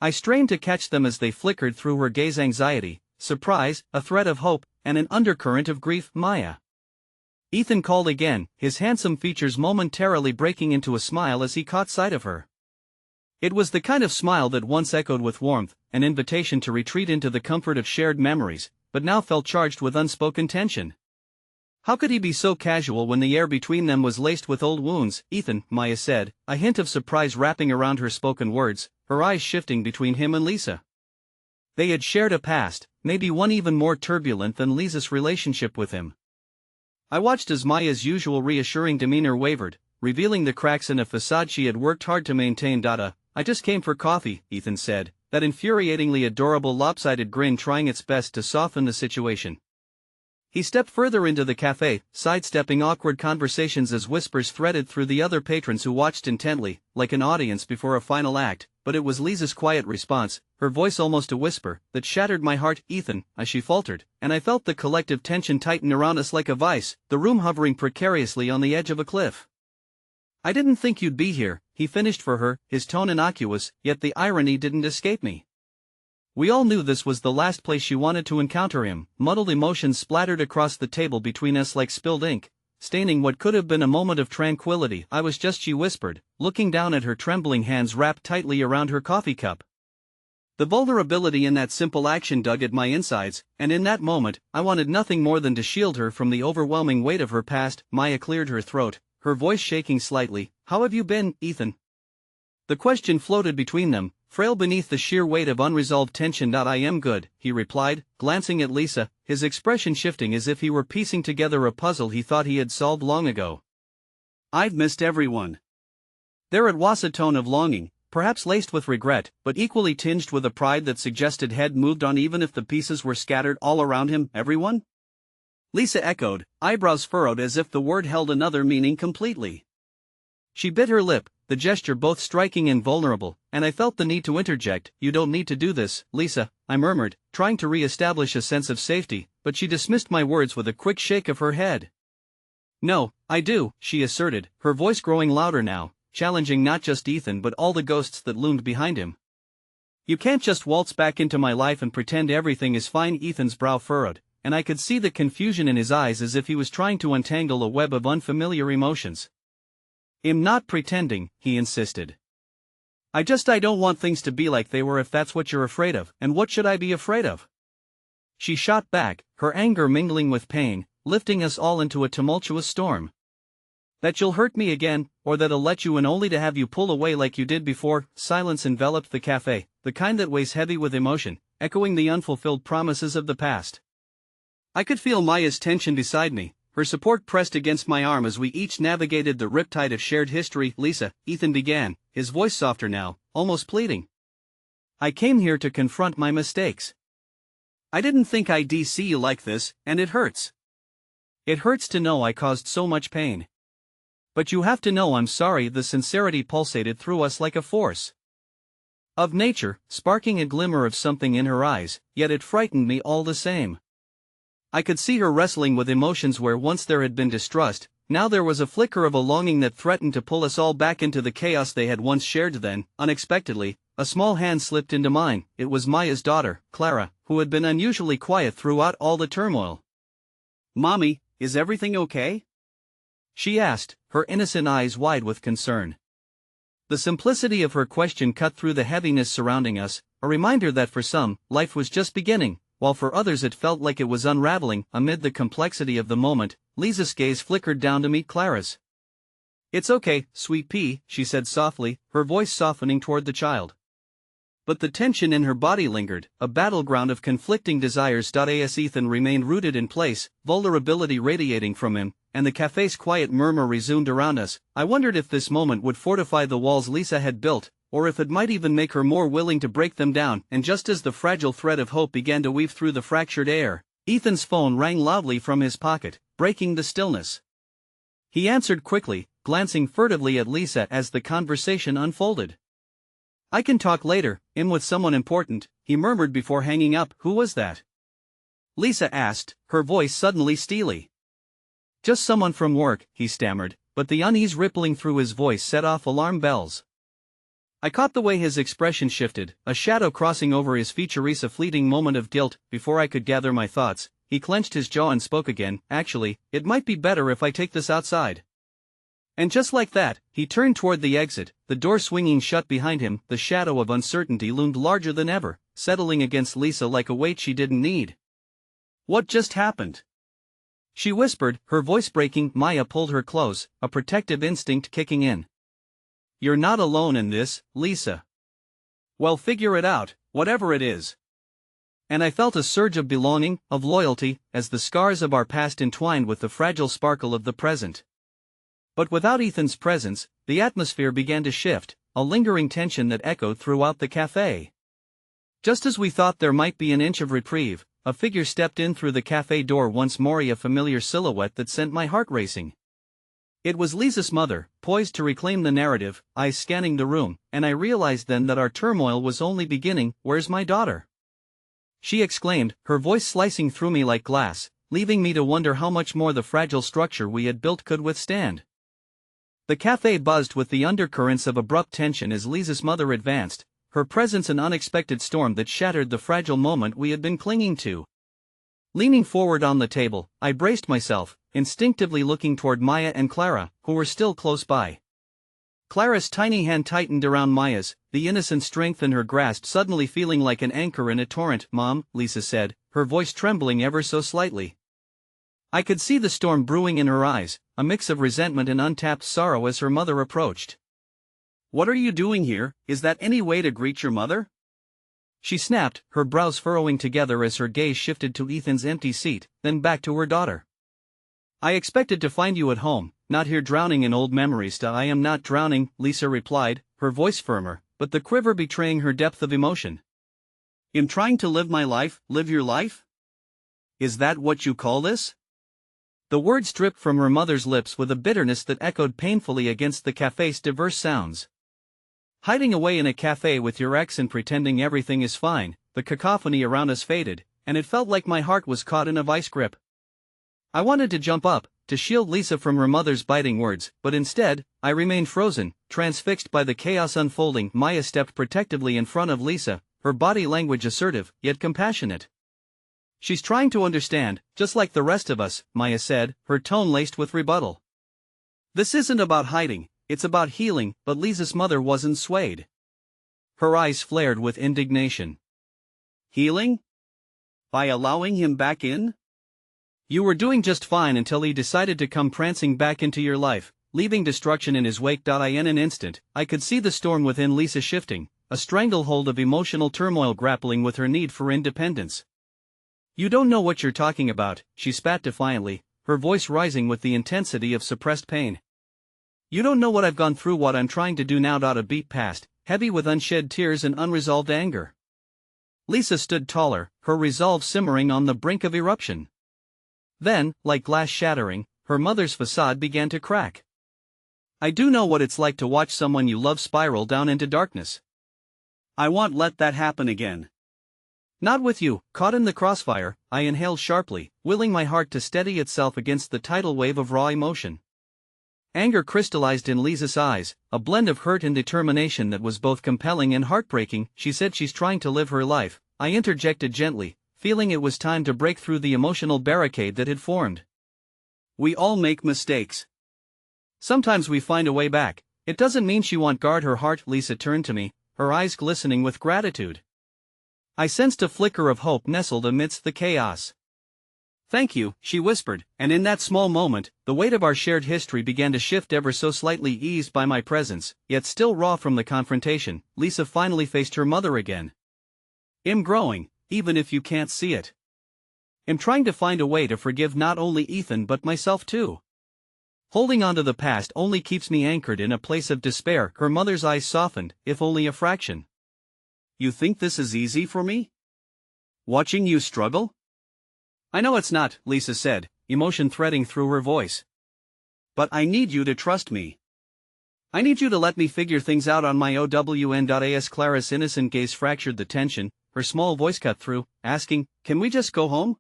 I strained to catch them as they flickered through her gaze: anxiety, surprise, a thread of hope, and an undercurrent of grief. "Maya." Ethan called again, his handsome features momentarily breaking into a smile as he caught sight of her. It was the kind of smile that once echoed with warmth, an invitation to retreat into the comfort of shared memories, but now felt charged with unspoken tension. How could he be so casual when the air between them was laced with old wounds? Ethan, Maya said, a hint of surprise wrapping around her spoken words, her eyes shifting between him and Lisa. They had shared a past, maybe one even more turbulent than Lisa's relationship with him. I watched as Maya's usual reassuring demeanor wavered, revealing the cracks in a facade she had worked hard to maintain. I just came for coffee, Ethan said, that infuriatingly adorable lopsided grin trying its best to soften the situation. He stepped further into the cafe, sidestepping awkward conversations as whispers threaded through the other patrons who watched intently, like an audience before a final act, but it was Lisa's quiet response, her voice almost a whisper, that shattered my heart. Ethan, as she faltered, and I felt the collective tension tighten around us like a vice, the room hovering precariously on the edge of a cliff. I didn't think you'd be here, he finished for her, his tone innocuous, yet the irony didn't escape me. We all knew this was the last place she wanted to encounter him. Muddled emotions splattered across the table between us like spilled ink, staining what could have been a moment of tranquility. I was just, she whispered, looking down at her trembling hands wrapped tightly around her coffee cup. The vulnerability in that simple action dug at my insides, and in that moment, I wanted nothing more than to shield her from the overwhelming weight of her past. Maya cleared her throat, her voice shaking slightly. How have you been, Ethan? The question floated between them, frail beneath the sheer weight of unresolved tension. I am good, he replied, glancing at Lisa, his expression shifting as if he were piecing together a puzzle he thought he had solved long ago. I've missed everyone. There it was, a tone of longing, perhaps laced with regret, but equally tinged with a pride that suggested head moved on even if the pieces were scattered all around him. Everyone? Lisa echoed, eyebrows furrowed as if the word held another meaning completely. She bit her lip, the gesture both striking and vulnerable, and I felt the need to interject. You don't need to do this, Lisa, I murmured, trying to re-establish a sense of safety, but she dismissed my words with a quick shake of her head. No, I do, she asserted, her voice growing louder now, challenging not just Ethan but all the ghosts that loomed behind him. You can't just waltz back into my life and pretend everything is fine. Ethan's brow furrowed, and I could see the confusion in his eyes as if he was trying to untangle a web of unfamiliar emotions. I'm not pretending, he insisted. I don't want things to be like they were. If that's what you're afraid of, and what should I be afraid of? She shot back, her anger mingling with pain, lifting us all into a tumultuous storm. That you'll hurt me again, or that I'll let you in only to have you pull away like you did before. Silence enveloped the cafe, the kind that weighs heavy with emotion, echoing the unfulfilled promises of the past. I could feel Maya's tension beside me, her support pressed against my arm as we each navigated the riptide of shared history. Lisa, Ethan began, his voice softer now, almost pleading. I came here to confront my mistakes. I didn't think I'd see you like this, and it hurts. It hurts to know I caused so much pain. But you have to know I'm sorry. The sincerity pulsated through us like a force of nature, sparking a glimmer of something in her eyes, yet it frightened me all the same. I could see her wrestling with emotions where once there had been distrust, now there was a flicker of a longing that threatened to pull us all back into the chaos they had once shared. Then, unexpectedly, a small hand slipped into mine. It was Maya's daughter, Clara, who had been unusually quiet throughout all the turmoil. Mommy, is everything okay? She asked, her innocent eyes wide with concern. The simplicity of her question cut through the heaviness surrounding us, a reminder that for some, life was just beginning, while for others it felt like it was unraveling. Amid the complexity of the moment, Lisa's gaze flickered down to meet Clara's. It's okay, sweet pea, she said softly, her voice softening toward the child. But the tension in her body lingered, a battleground of conflicting desires. As Ethan remained rooted in place, vulnerability radiating from him, and the cafe's quiet murmur resumed around us, I wondered if this moment would fortify the walls Lisa had built, or if it might even make her more willing to break them down. And just as the fragile thread of hope began to weave through the fractured air, Ethan's phone rang loudly from his pocket, breaking the stillness. He answered quickly, glancing furtively at Lisa as the conversation unfolded. I can talk later, I'm with someone important, he murmured before hanging up. Who was that? Lisa asked, her voice suddenly steely. Just someone from work, he stammered, but the unease rippling through his voice set off alarm bells. I caught the way his expression shifted, a shadow crossing over his features. A fleeting moment of guilt. Before I could gather my thoughts, he clenched his jaw and spoke again. Actually, it might be better if I take this outside. And just like that, he turned toward the exit, the door swinging shut behind him. The shadow of uncertainty loomed larger than ever, settling against Lisa like a weight she didn't need. What just happened? She whispered, her voice breaking. Maya pulled her close, a protective instinct kicking in. You're not alone in this, Lisa. Well, figure it out, whatever it is. And I felt a surge of belonging, of loyalty, as the scars of our past entwined with the fragile sparkle of the present. But without Ethan's presence, the atmosphere began to shift, a lingering tension that echoed throughout the cafe. Just as we thought there might be an inch of reprieve, a figure stepped in through the cafe door, once more a familiar silhouette that sent my heart racing. It was Lisa's mother, poised to reclaim the narrative, eyes scanning the room, and I realized then that our turmoil was only beginning. Where's my daughter? She exclaimed, her voice slicing through me like glass, leaving me to wonder how much more the fragile structure we had built could withstand. The cafe buzzed with the undercurrents of abrupt tension as Lisa's mother advanced, her presence an unexpected storm that shattered the fragile moment we had been clinging to. Leaning forward on the table, I braced myself, instinctively looking toward Maya and Clara, who were still close by. Clara's tiny hand tightened around Maya's, the innocent strength in her grasp suddenly feeling like an anchor in a torrent. Mom, Lisa said, her voice trembling ever so slightly. I could see the storm brewing in her eyes, a mix of resentment and untapped sorrow as her mother approached. What are you doing here? Is that any way to greet your mother? She snapped, her brows furrowing together as her gaze shifted to Ethan's empty seat, then back to her daughter. I expected to find you at home, not here drowning in old memories. I am not drowning, Lisa replied, her voice firmer, but the quiver betraying her depth of emotion. I'm trying to live my life. Live your life? Is that what you call this? The words dripped from her mother's lips with a bitterness that echoed painfully against the cafe's diverse sounds. Hiding away in a cafe with your ex and pretending everything is fine, the cacophony around us faded, and it felt like my heart was caught in a vice grip. I wanted to jump up, to shield Lisa from her mother's biting words, but instead, I remained frozen, transfixed by the chaos unfolding. Maya stepped protectively in front of Lisa, her body language assertive, yet compassionate. She's trying to understand, just like the rest of us, Maya said, her tone laced with rebuttal. This isn't about hiding, it's about healing, but Lisa's mother wasn't swayed. Her eyes flared with indignation. Healing? By allowing him back in? You were doing just fine until he decided to come prancing back into your life, leaving destruction in his wake. In an instant, I could see the storm within Lisa shifting, a stranglehold of emotional turmoil grappling with her need for independence. You don't know what you're talking about, she spat defiantly, her voice rising with the intensity of suppressed pain. You don't know what I've gone through, what I'm trying to do now. A beat passed, heavy with unshed tears and unresolved anger. Lisa stood taller, her resolve simmering on the brink of eruption. Then, like glass shattering, her mother's facade began to crack. I do know what it's like to watch someone you love spiral down into darkness. I won't let that happen again. Not with you. Caught in the crossfire, I inhaled sharply, willing my heart to steady itself against the tidal wave of raw emotion. Anger crystallized in Lisa's eyes, a blend of hurt and determination that was both compelling and heartbreaking. She said she's trying to live her life, I interjected gently, feeling it was time to break through the emotional barricade that had formed. We all make mistakes. Sometimes we find a way back. It doesn't mean she won't guard her heart. Lisa turned to me, her eyes glistening with gratitude. I sensed a flicker of hope nestled amidst the chaos. Thank you, she whispered, and in that small moment, the weight of our shared history began to shift ever so slightly, eased by my presence, yet still raw from the confrontation. Lisa finally faced her mother again. I'm growing, even if you can't see it. I'm trying to find a way to forgive not only Ethan but myself too. Holding on to the past only keeps me anchored in a place of despair. Her mother's eyes softened, if only a fraction. You think this is easy for me? Watching you struggle? I know it's not, Lisa said, emotion threading through her voice. But I need you to trust me. I need you to let me figure things out on my own. As Clara's innocent gaze fractured the tension, her small voice cut through, asking, can we just go home?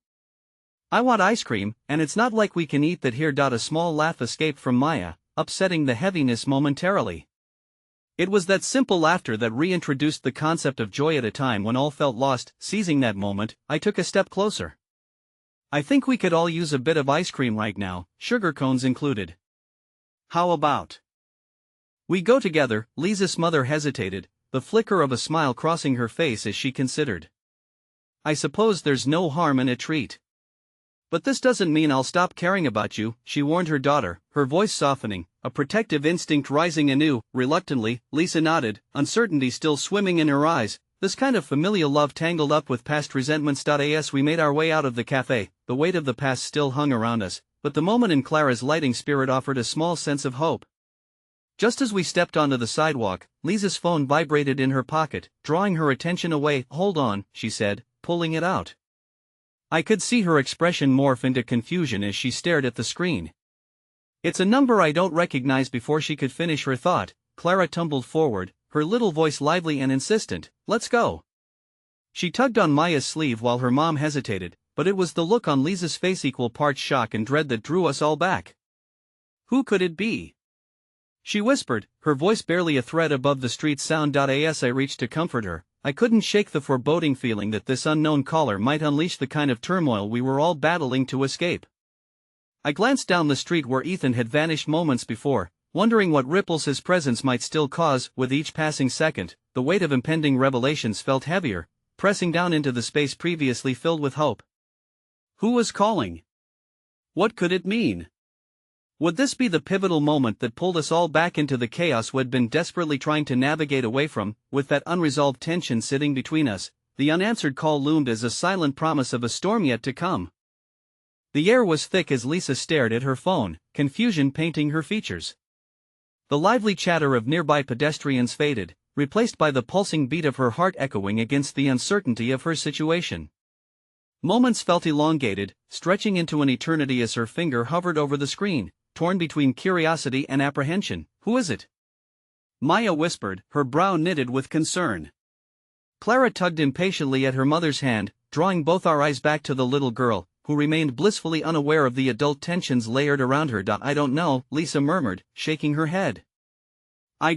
I want ice cream, and it's not like we can eat that here. A small laugh escaped from Maya, upsetting the heaviness momentarily. It was that simple laughter that reintroduced the concept of joy at a time when all felt lost. Seizing that moment, I took a step closer. I think we could all use a bit of ice cream right now, sugar cones included. How about we go together? Lisa's mother hesitated, the flicker of a smile crossing her face as she considered. I suppose there's no harm in a treat. But this doesn't mean I'll stop caring about you, she warned her daughter, her voice softening, a protective instinct rising anew. Reluctantly, Lisa nodded, uncertainty still swimming in her eyes. This kind of familial love tangled up with past resentments. As we made our way out of the cafe, the weight of the past still hung around us, but the moment in Clara's lighting spirit offered a small sense of hope. Just as we stepped onto the sidewalk, Lisa's phone vibrated in her pocket, drawing her attention away. Hold on, she said, pulling it out. I could see her expression morph into confusion as she stared at the screen. It's a number I don't recognize. Before she could finish her thought, Clara tumbled forward, her little voice lively and insistent. Let's go. She tugged on Maya's sleeve while her mom hesitated, but it was the look on Lisa's face, equal parts shock and dread, that drew us all back. Who could it be? She whispered, her voice barely a thread above the street sound. As I reached to comfort her, I couldn't shake the foreboding feeling that this unknown caller might unleash the kind of turmoil we were all battling to escape. I glanced down the street where Ethan had vanished moments before, wondering what ripples his presence might still cause. With each passing second, the weight of impending revelations felt heavier, pressing down into the space previously filled with hope. Who was calling? What could it mean? Would this be the pivotal moment that pulled us all back into the chaos we had been desperately trying to navigate away from? With that unresolved tension sitting between us, the unanswered call loomed as a silent promise of a storm yet to come. The air was thick as Lisa stared at her phone, confusion painting her features. The lively chatter of nearby pedestrians faded, replaced by the pulsing beat of her heart echoing against the uncertainty of her situation. Moments felt elongated, stretching into an eternity as her finger hovered over the screen, torn between curiosity and apprehension. Who is it? Maya whispered, her brow knitted with concern. Clara tugged impatiently at her mother's hand, drawing both our eyes back to the little girl, who remained blissfully unaware of the adult tensions layered around her. I don't know, Lisa murmured, shaking her head. I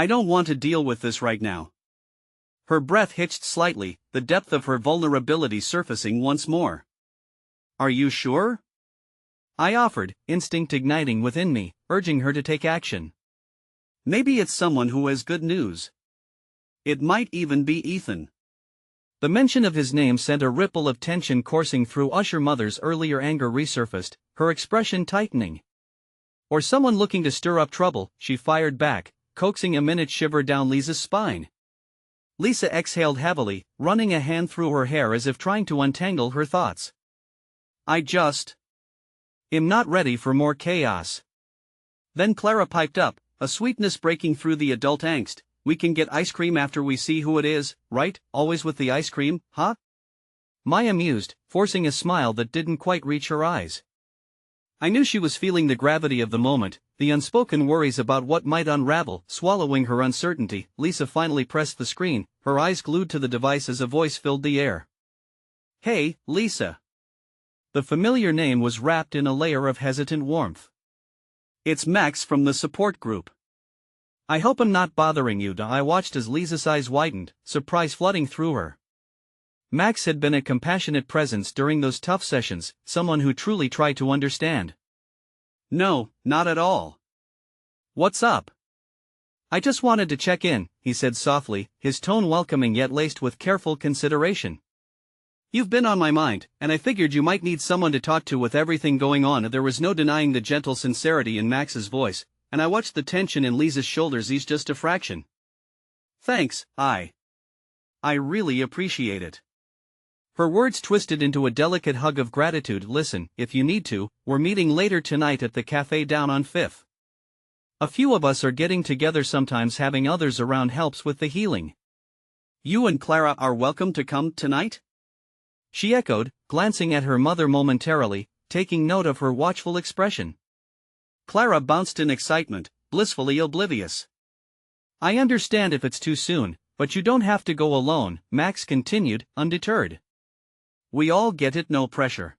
don't want to deal with this right now. Her breath hitched slightly, the depth of her vulnerability surfacing once more. Are you sure? I offered, instinct igniting within me, urging her to take action. Maybe it's someone who has good news. It might even be Ethan. The mention of his name sent a ripple of tension coursing through Usher. Mother's earlier anger resurfaced, her expression tightening. Or someone looking to stir up trouble, she fired back, coaxing a minute shiver down Lisa's spine. Lisa exhaled heavily, running a hand through her hair as if trying to untangle her thoughts. I'm not ready for more chaos. Then Clara piped up, a sweetness breaking through the adult angst. We can get ice cream after we see who it is, right? Always with the ice cream, huh? Maya mused, forcing a smile that didn't quite reach her eyes. I knew she was feeling the gravity of the moment, the unspoken worries about what might unravel. Swallowing her uncertainty, Lisa finally pressed the screen, her eyes glued to the device as a voice filled the air. Hey, Lisa. The familiar name was wrapped in a layer of hesitant warmth. It's Max from the support group. I hope I'm not bothering you. I watched as Lisa's eyes widened, surprise flooding through her. Max had been a compassionate presence during those tough sessions, someone who truly tried to understand. No, not at all. What's up? I just wanted to check in, he said softly, his tone welcoming yet laced with careful consideration. You've been on my mind, and I figured you might need someone to talk to with everything going on. There was no denying the gentle sincerity in Max's voice, and I watched the tension in Lisa's shoulders ease just a fraction. Thanks, I really appreciate it. Her words twisted into a delicate hug of gratitude. Listen, if you need to, we're meeting later tonight at the cafe down on 5th. A few of us are getting together sometimes. Having others around helps with the healing. You and Clara are welcome to come tonight? She echoed, glancing at her mother momentarily, taking note of her watchful expression. Clara bounced in excitement, blissfully oblivious. I understand if it's too soon, but you don't have to go alone, Max continued, undeterred. We all get it, no pressure.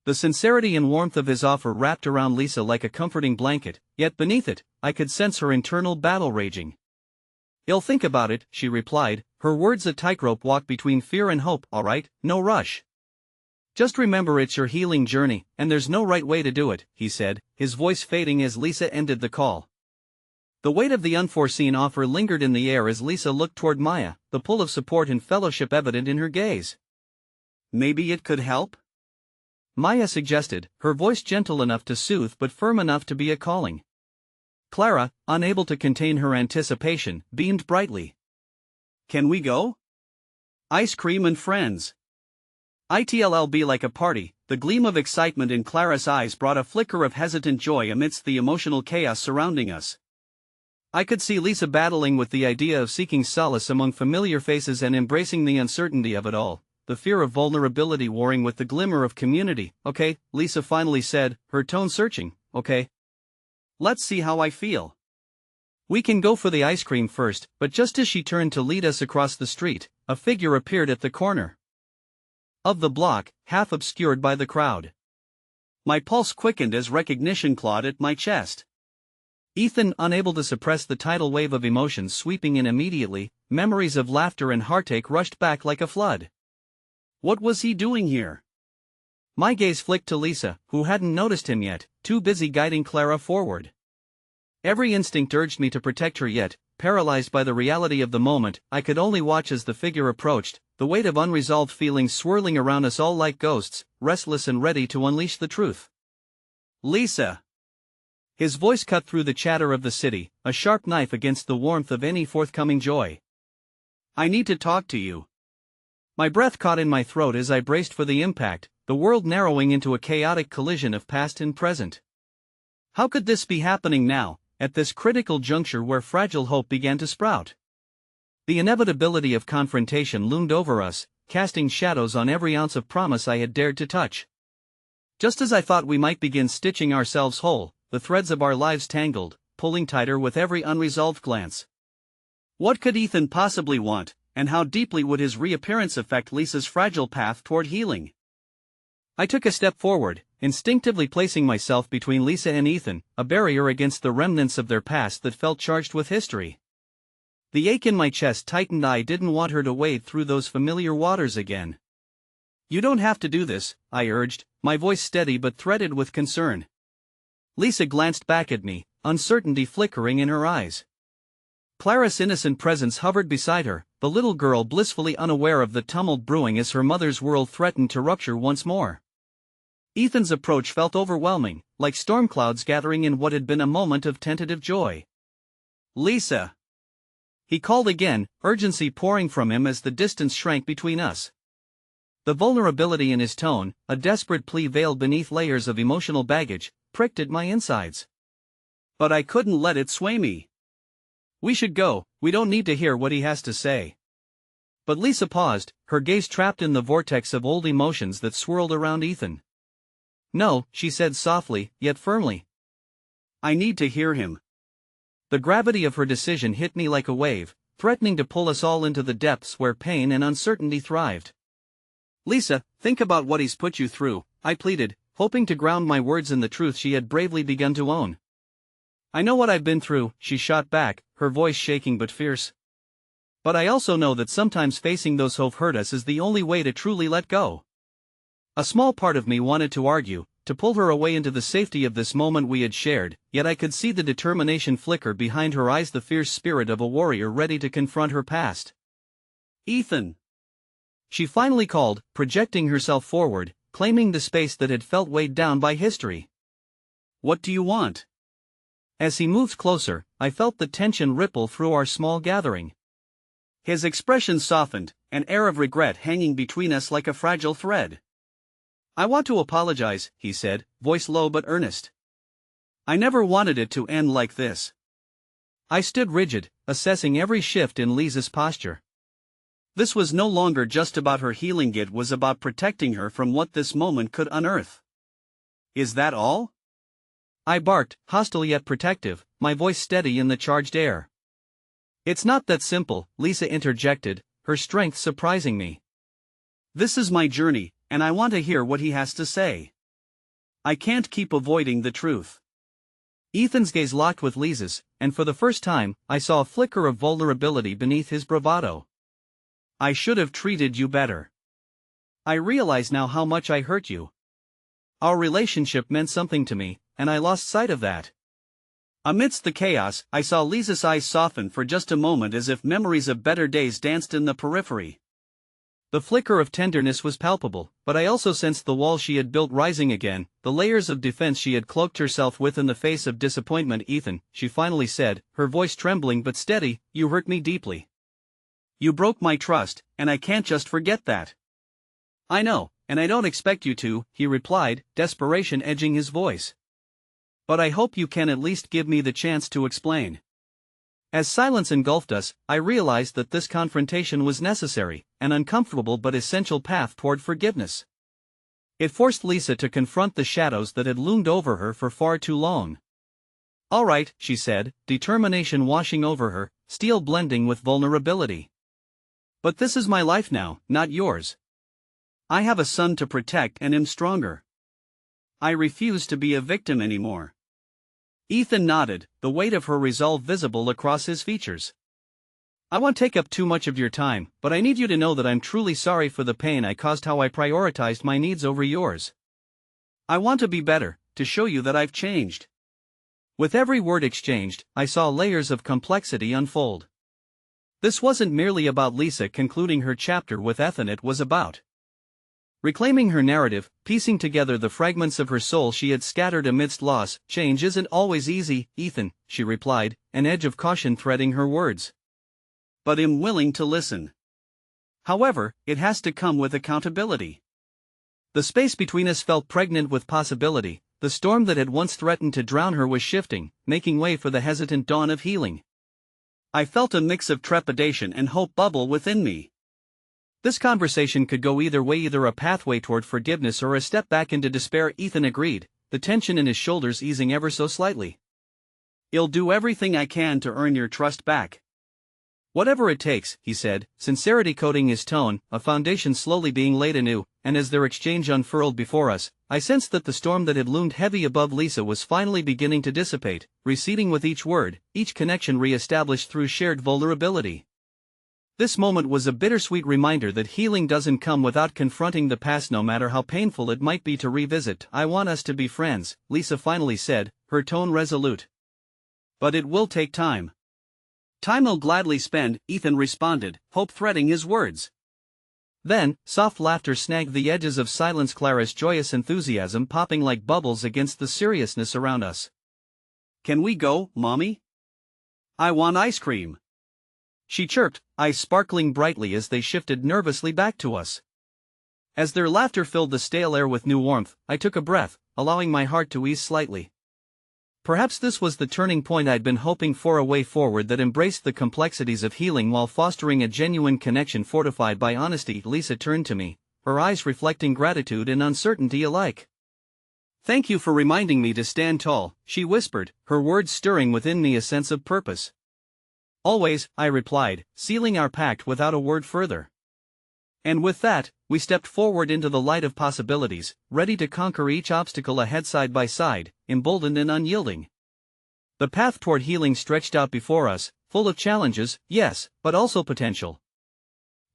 The sincerity and warmth of his offer wrapped around Lisa like a comforting blanket, yet beneath it, I could sense her internal battle raging. I'll think about it, she replied, her words a tightrope walk between fear and hope. All right, no rush. Just remember it's your healing journey, and there's no right way to do it, he said, his voice fading as Lisa ended the call. The weight of the unforeseen offer lingered in the air as Lisa looked toward Maya, the pull of support and fellowship evident in her gaze. Maybe it could help? Maya suggested, her voice gentle enough to soothe but firm enough to be a calling. Clara, unable to contain her anticipation, beamed brightly. Can we go? Ice cream and friends. It'll be like a party. The gleam of excitement in Clara's eyes brought a flicker of hesitant joy amidst the emotional chaos surrounding us. I could see Lisa battling with the idea of seeking solace among familiar faces and embracing the uncertainty of it all, the fear of vulnerability warring with the glimmer of community. Okay, Lisa finally said, her tone searching. Okay. Let's see how I feel. We can go for the ice cream first, but just as she turned to lead us across the street, a figure appeared at the corner of the block, half obscured by the crowd. My pulse quickened as recognition clawed at my chest. Ethan, unable to suppress the tidal wave of emotions sweeping in immediately, memories of laughter and heartache rushed back like a flood. What was he doing here? My gaze flicked to Lisa, who hadn't noticed him yet, too busy guiding Clara forward. Every instinct urged me to protect her, yet, paralyzed by the reality of the moment, I could only watch as the figure approached, the weight of unresolved feelings swirling around us all like ghosts, restless and ready to unleash the truth. Lisa! His voice cut through the chatter of the city, a sharp knife against the warmth of any forthcoming joy. I need to talk to you. My breath caught in my throat as I braced for the impact, the world narrowing into a chaotic collision of past and present. How could this be happening now, at this critical juncture where fragile hope began to sprout? The inevitability of confrontation loomed over us, casting shadows on every ounce of promise I had dared to touch. Just as I thought we might begin stitching ourselves whole, the threads of our lives tangled, pulling tighter with every unresolved glance. What could Ethan possibly want, and how deeply would his reappearance affect Lisa's fragile path toward healing? I took a step forward, instinctively placing myself between Lisa and Ethan, a barrier against the remnants of their past that felt charged with history. The ache in my chest tightened. I didn't want her to wade through those familiar waters again. You don't have to do this, I urged, my voice steady but threaded with concern. Lisa glanced back at me, uncertainty flickering in her eyes. Clara's innocent presence hovered beside her, the little girl blissfully unaware of the tumult brewing as her mother's world threatened to rupture once more. Ethan's approach felt overwhelming, like storm clouds gathering in what had been a moment of tentative joy. Lisa! He called again, urgency pouring from him as the distance shrank between us. The vulnerability in his tone, a desperate plea veiled beneath layers of emotional baggage, pricked at my insides. But I couldn't let it sway me. We should go, we don't need to hear what he has to say. But Lisa paused, her gaze trapped in the vortex of old emotions that swirled around Ethan. No, she said softly, yet firmly. I need to hear him. The gravity of her decision hit me like a wave, threatening to pull us all into the depths where pain and uncertainty thrived. Lisa, think about what he's put you through, I pleaded, hoping to ground my words in the truth she had bravely begun to own. I know what I've been through, she shot back, her voice shaking but fierce. But I also know that sometimes facing those who've hurt us is the only way to truly let go. A small part of me wanted to argue, to pull her away into the safety of this moment we had shared, yet I could see the determination flicker behind her eyes, the fierce spirit of a warrior ready to confront her past. Ethan! She finally called, projecting herself forward, claiming the space that had felt weighed down by history. What do you want? As he moved closer, I felt the tension ripple through our small gathering. His expression softened, an air of regret hanging between us like a fragile thread. I want to apologize, he said, voice low but earnest. I never wanted it to end like this. I stood rigid, assessing every shift in Lisa's posture. This was no longer just about her healing, it was about protecting her from what this moment could unearth. Is that all? I barked, hostile yet protective, my voice steady in the charged air. It's not that simple, Lisa interjected, her strength surprising me. This is my journey, and I want to hear what he has to say. I can't keep avoiding the truth. Ethan's gaze locked with Lisa's, and for the first time, I saw a flicker of vulnerability beneath his bravado. I should have treated you better. I realize now how much I hurt you. Our relationship meant something to me, and I lost sight of that. Amidst the chaos, I saw Lisa's eyes soften for just a moment as if memories of better days danced in the periphery. The flicker of tenderness was palpable, but I also sensed the wall she had built rising again, the layers of defense she had cloaked herself with in the face of disappointment. Ethan, she finally said, her voice trembling but steady, you hurt me deeply. You broke my trust, and I can't just forget that. I know, and I don't expect you to, he replied, desperation edging his voice. But I hope you can at least give me the chance to explain. As silence engulfed us, I realized that this confrontation was necessary, an uncomfortable but essential path toward forgiveness. It forced Lisa to confront the shadows that had loomed over her for far too long. All right, she said, determination washing over her, steel blending with vulnerability. But this is my life now, not yours. I have a son to protect and am stronger. I refuse to be a victim anymore. Ethan nodded, the weight of her resolve visible across his features. I won't take up too much of your time, but I need you to know that I'm truly sorry for the pain I caused, how I prioritized my needs over yours. I want to be better, to show you that I've changed. With every word exchanged, I saw layers of complexity unfold. This wasn't merely about Lisa concluding her chapter with Ethan, it was about reclaiming her narrative, piecing together the fragments of her soul she had scattered amidst loss. Change isn't always easy, Ethan, she replied, an edge of caution threading her words. But I'm willing to listen. However, it has to come with accountability. The space between us felt pregnant with possibility. The storm that had once threatened to drown her was shifting, making way for the hesitant dawn of healing. I felt a mix of trepidation and hope bubble within me. This conversation could go either way, either a pathway toward forgiveness or a step back into despair. Ethan agreed, the tension in his shoulders easing ever so slightly. I'll do everything I can to earn your trust back. Whatever it takes, he said, sincerity coating his tone, a foundation slowly being laid anew, and as their exchange unfurled before us, I sensed that the storm that had loomed heavy above Lisa was finally beginning to dissipate, receding with each word, each connection re-established through shared vulnerability. This moment was a bittersweet reminder that healing doesn't come without confronting the past, no matter how painful it might be to revisit. I want us to be friends, Lisa finally said, her tone resolute. But it will take time. Time I'll gladly spend, Ethan responded, hope threading his words. Then, soft laughter snagged the edges of silence, Clara's joyous enthusiasm popping like bubbles against the seriousness around us. Can we go, Mommy? I want ice cream. She chirped, eyes sparkling brightly as they shifted nervously back to us. As their laughter filled the stale air with new warmth, I took a breath, allowing my heart to ease slightly. Perhaps this was the turning point I'd been hoping for, a way forward that embraced the complexities of healing while fostering a genuine connection fortified by honesty. Lisa turned to me, her eyes reflecting gratitude and uncertainty alike. Thank you for reminding me to stand tall, she whispered, her words stirring within me a sense of purpose. Always, I replied, sealing our pact without a word further. And with that, we stepped forward into the light of possibilities, ready to conquer each obstacle ahead side by side, emboldened and unyielding. The path toward healing stretched out before us, full of challenges, yes, but also potential.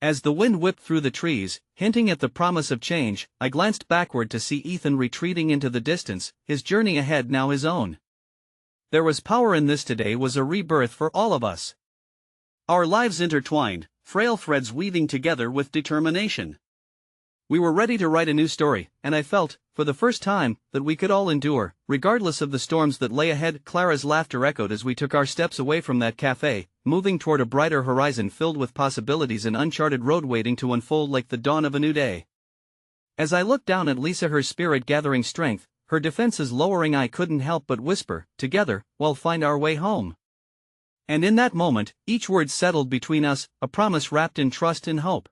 As the wind whipped through the trees, hinting at the promise of change, I glanced backward to see Ethan retreating into the distance, his journey ahead now his own. There was power in this. Today was a rebirth for all of us. Our lives intertwined, frail threads weaving together with determination. We were ready to write a new story, and I felt, for the first time, that we could all endure, regardless of the storms that lay ahead. Clara's laughter echoed as we took our steps away from that cafe, moving toward a brighter horizon filled with possibilities, an uncharted road waiting to unfold like the dawn of a new day. As I looked down at Lisa, her spirit gathering strength, her defenses lowering, I couldn't help but whisper, together, we'll find our way home. And in that moment, each word settled between us, a promise wrapped in trust and hope.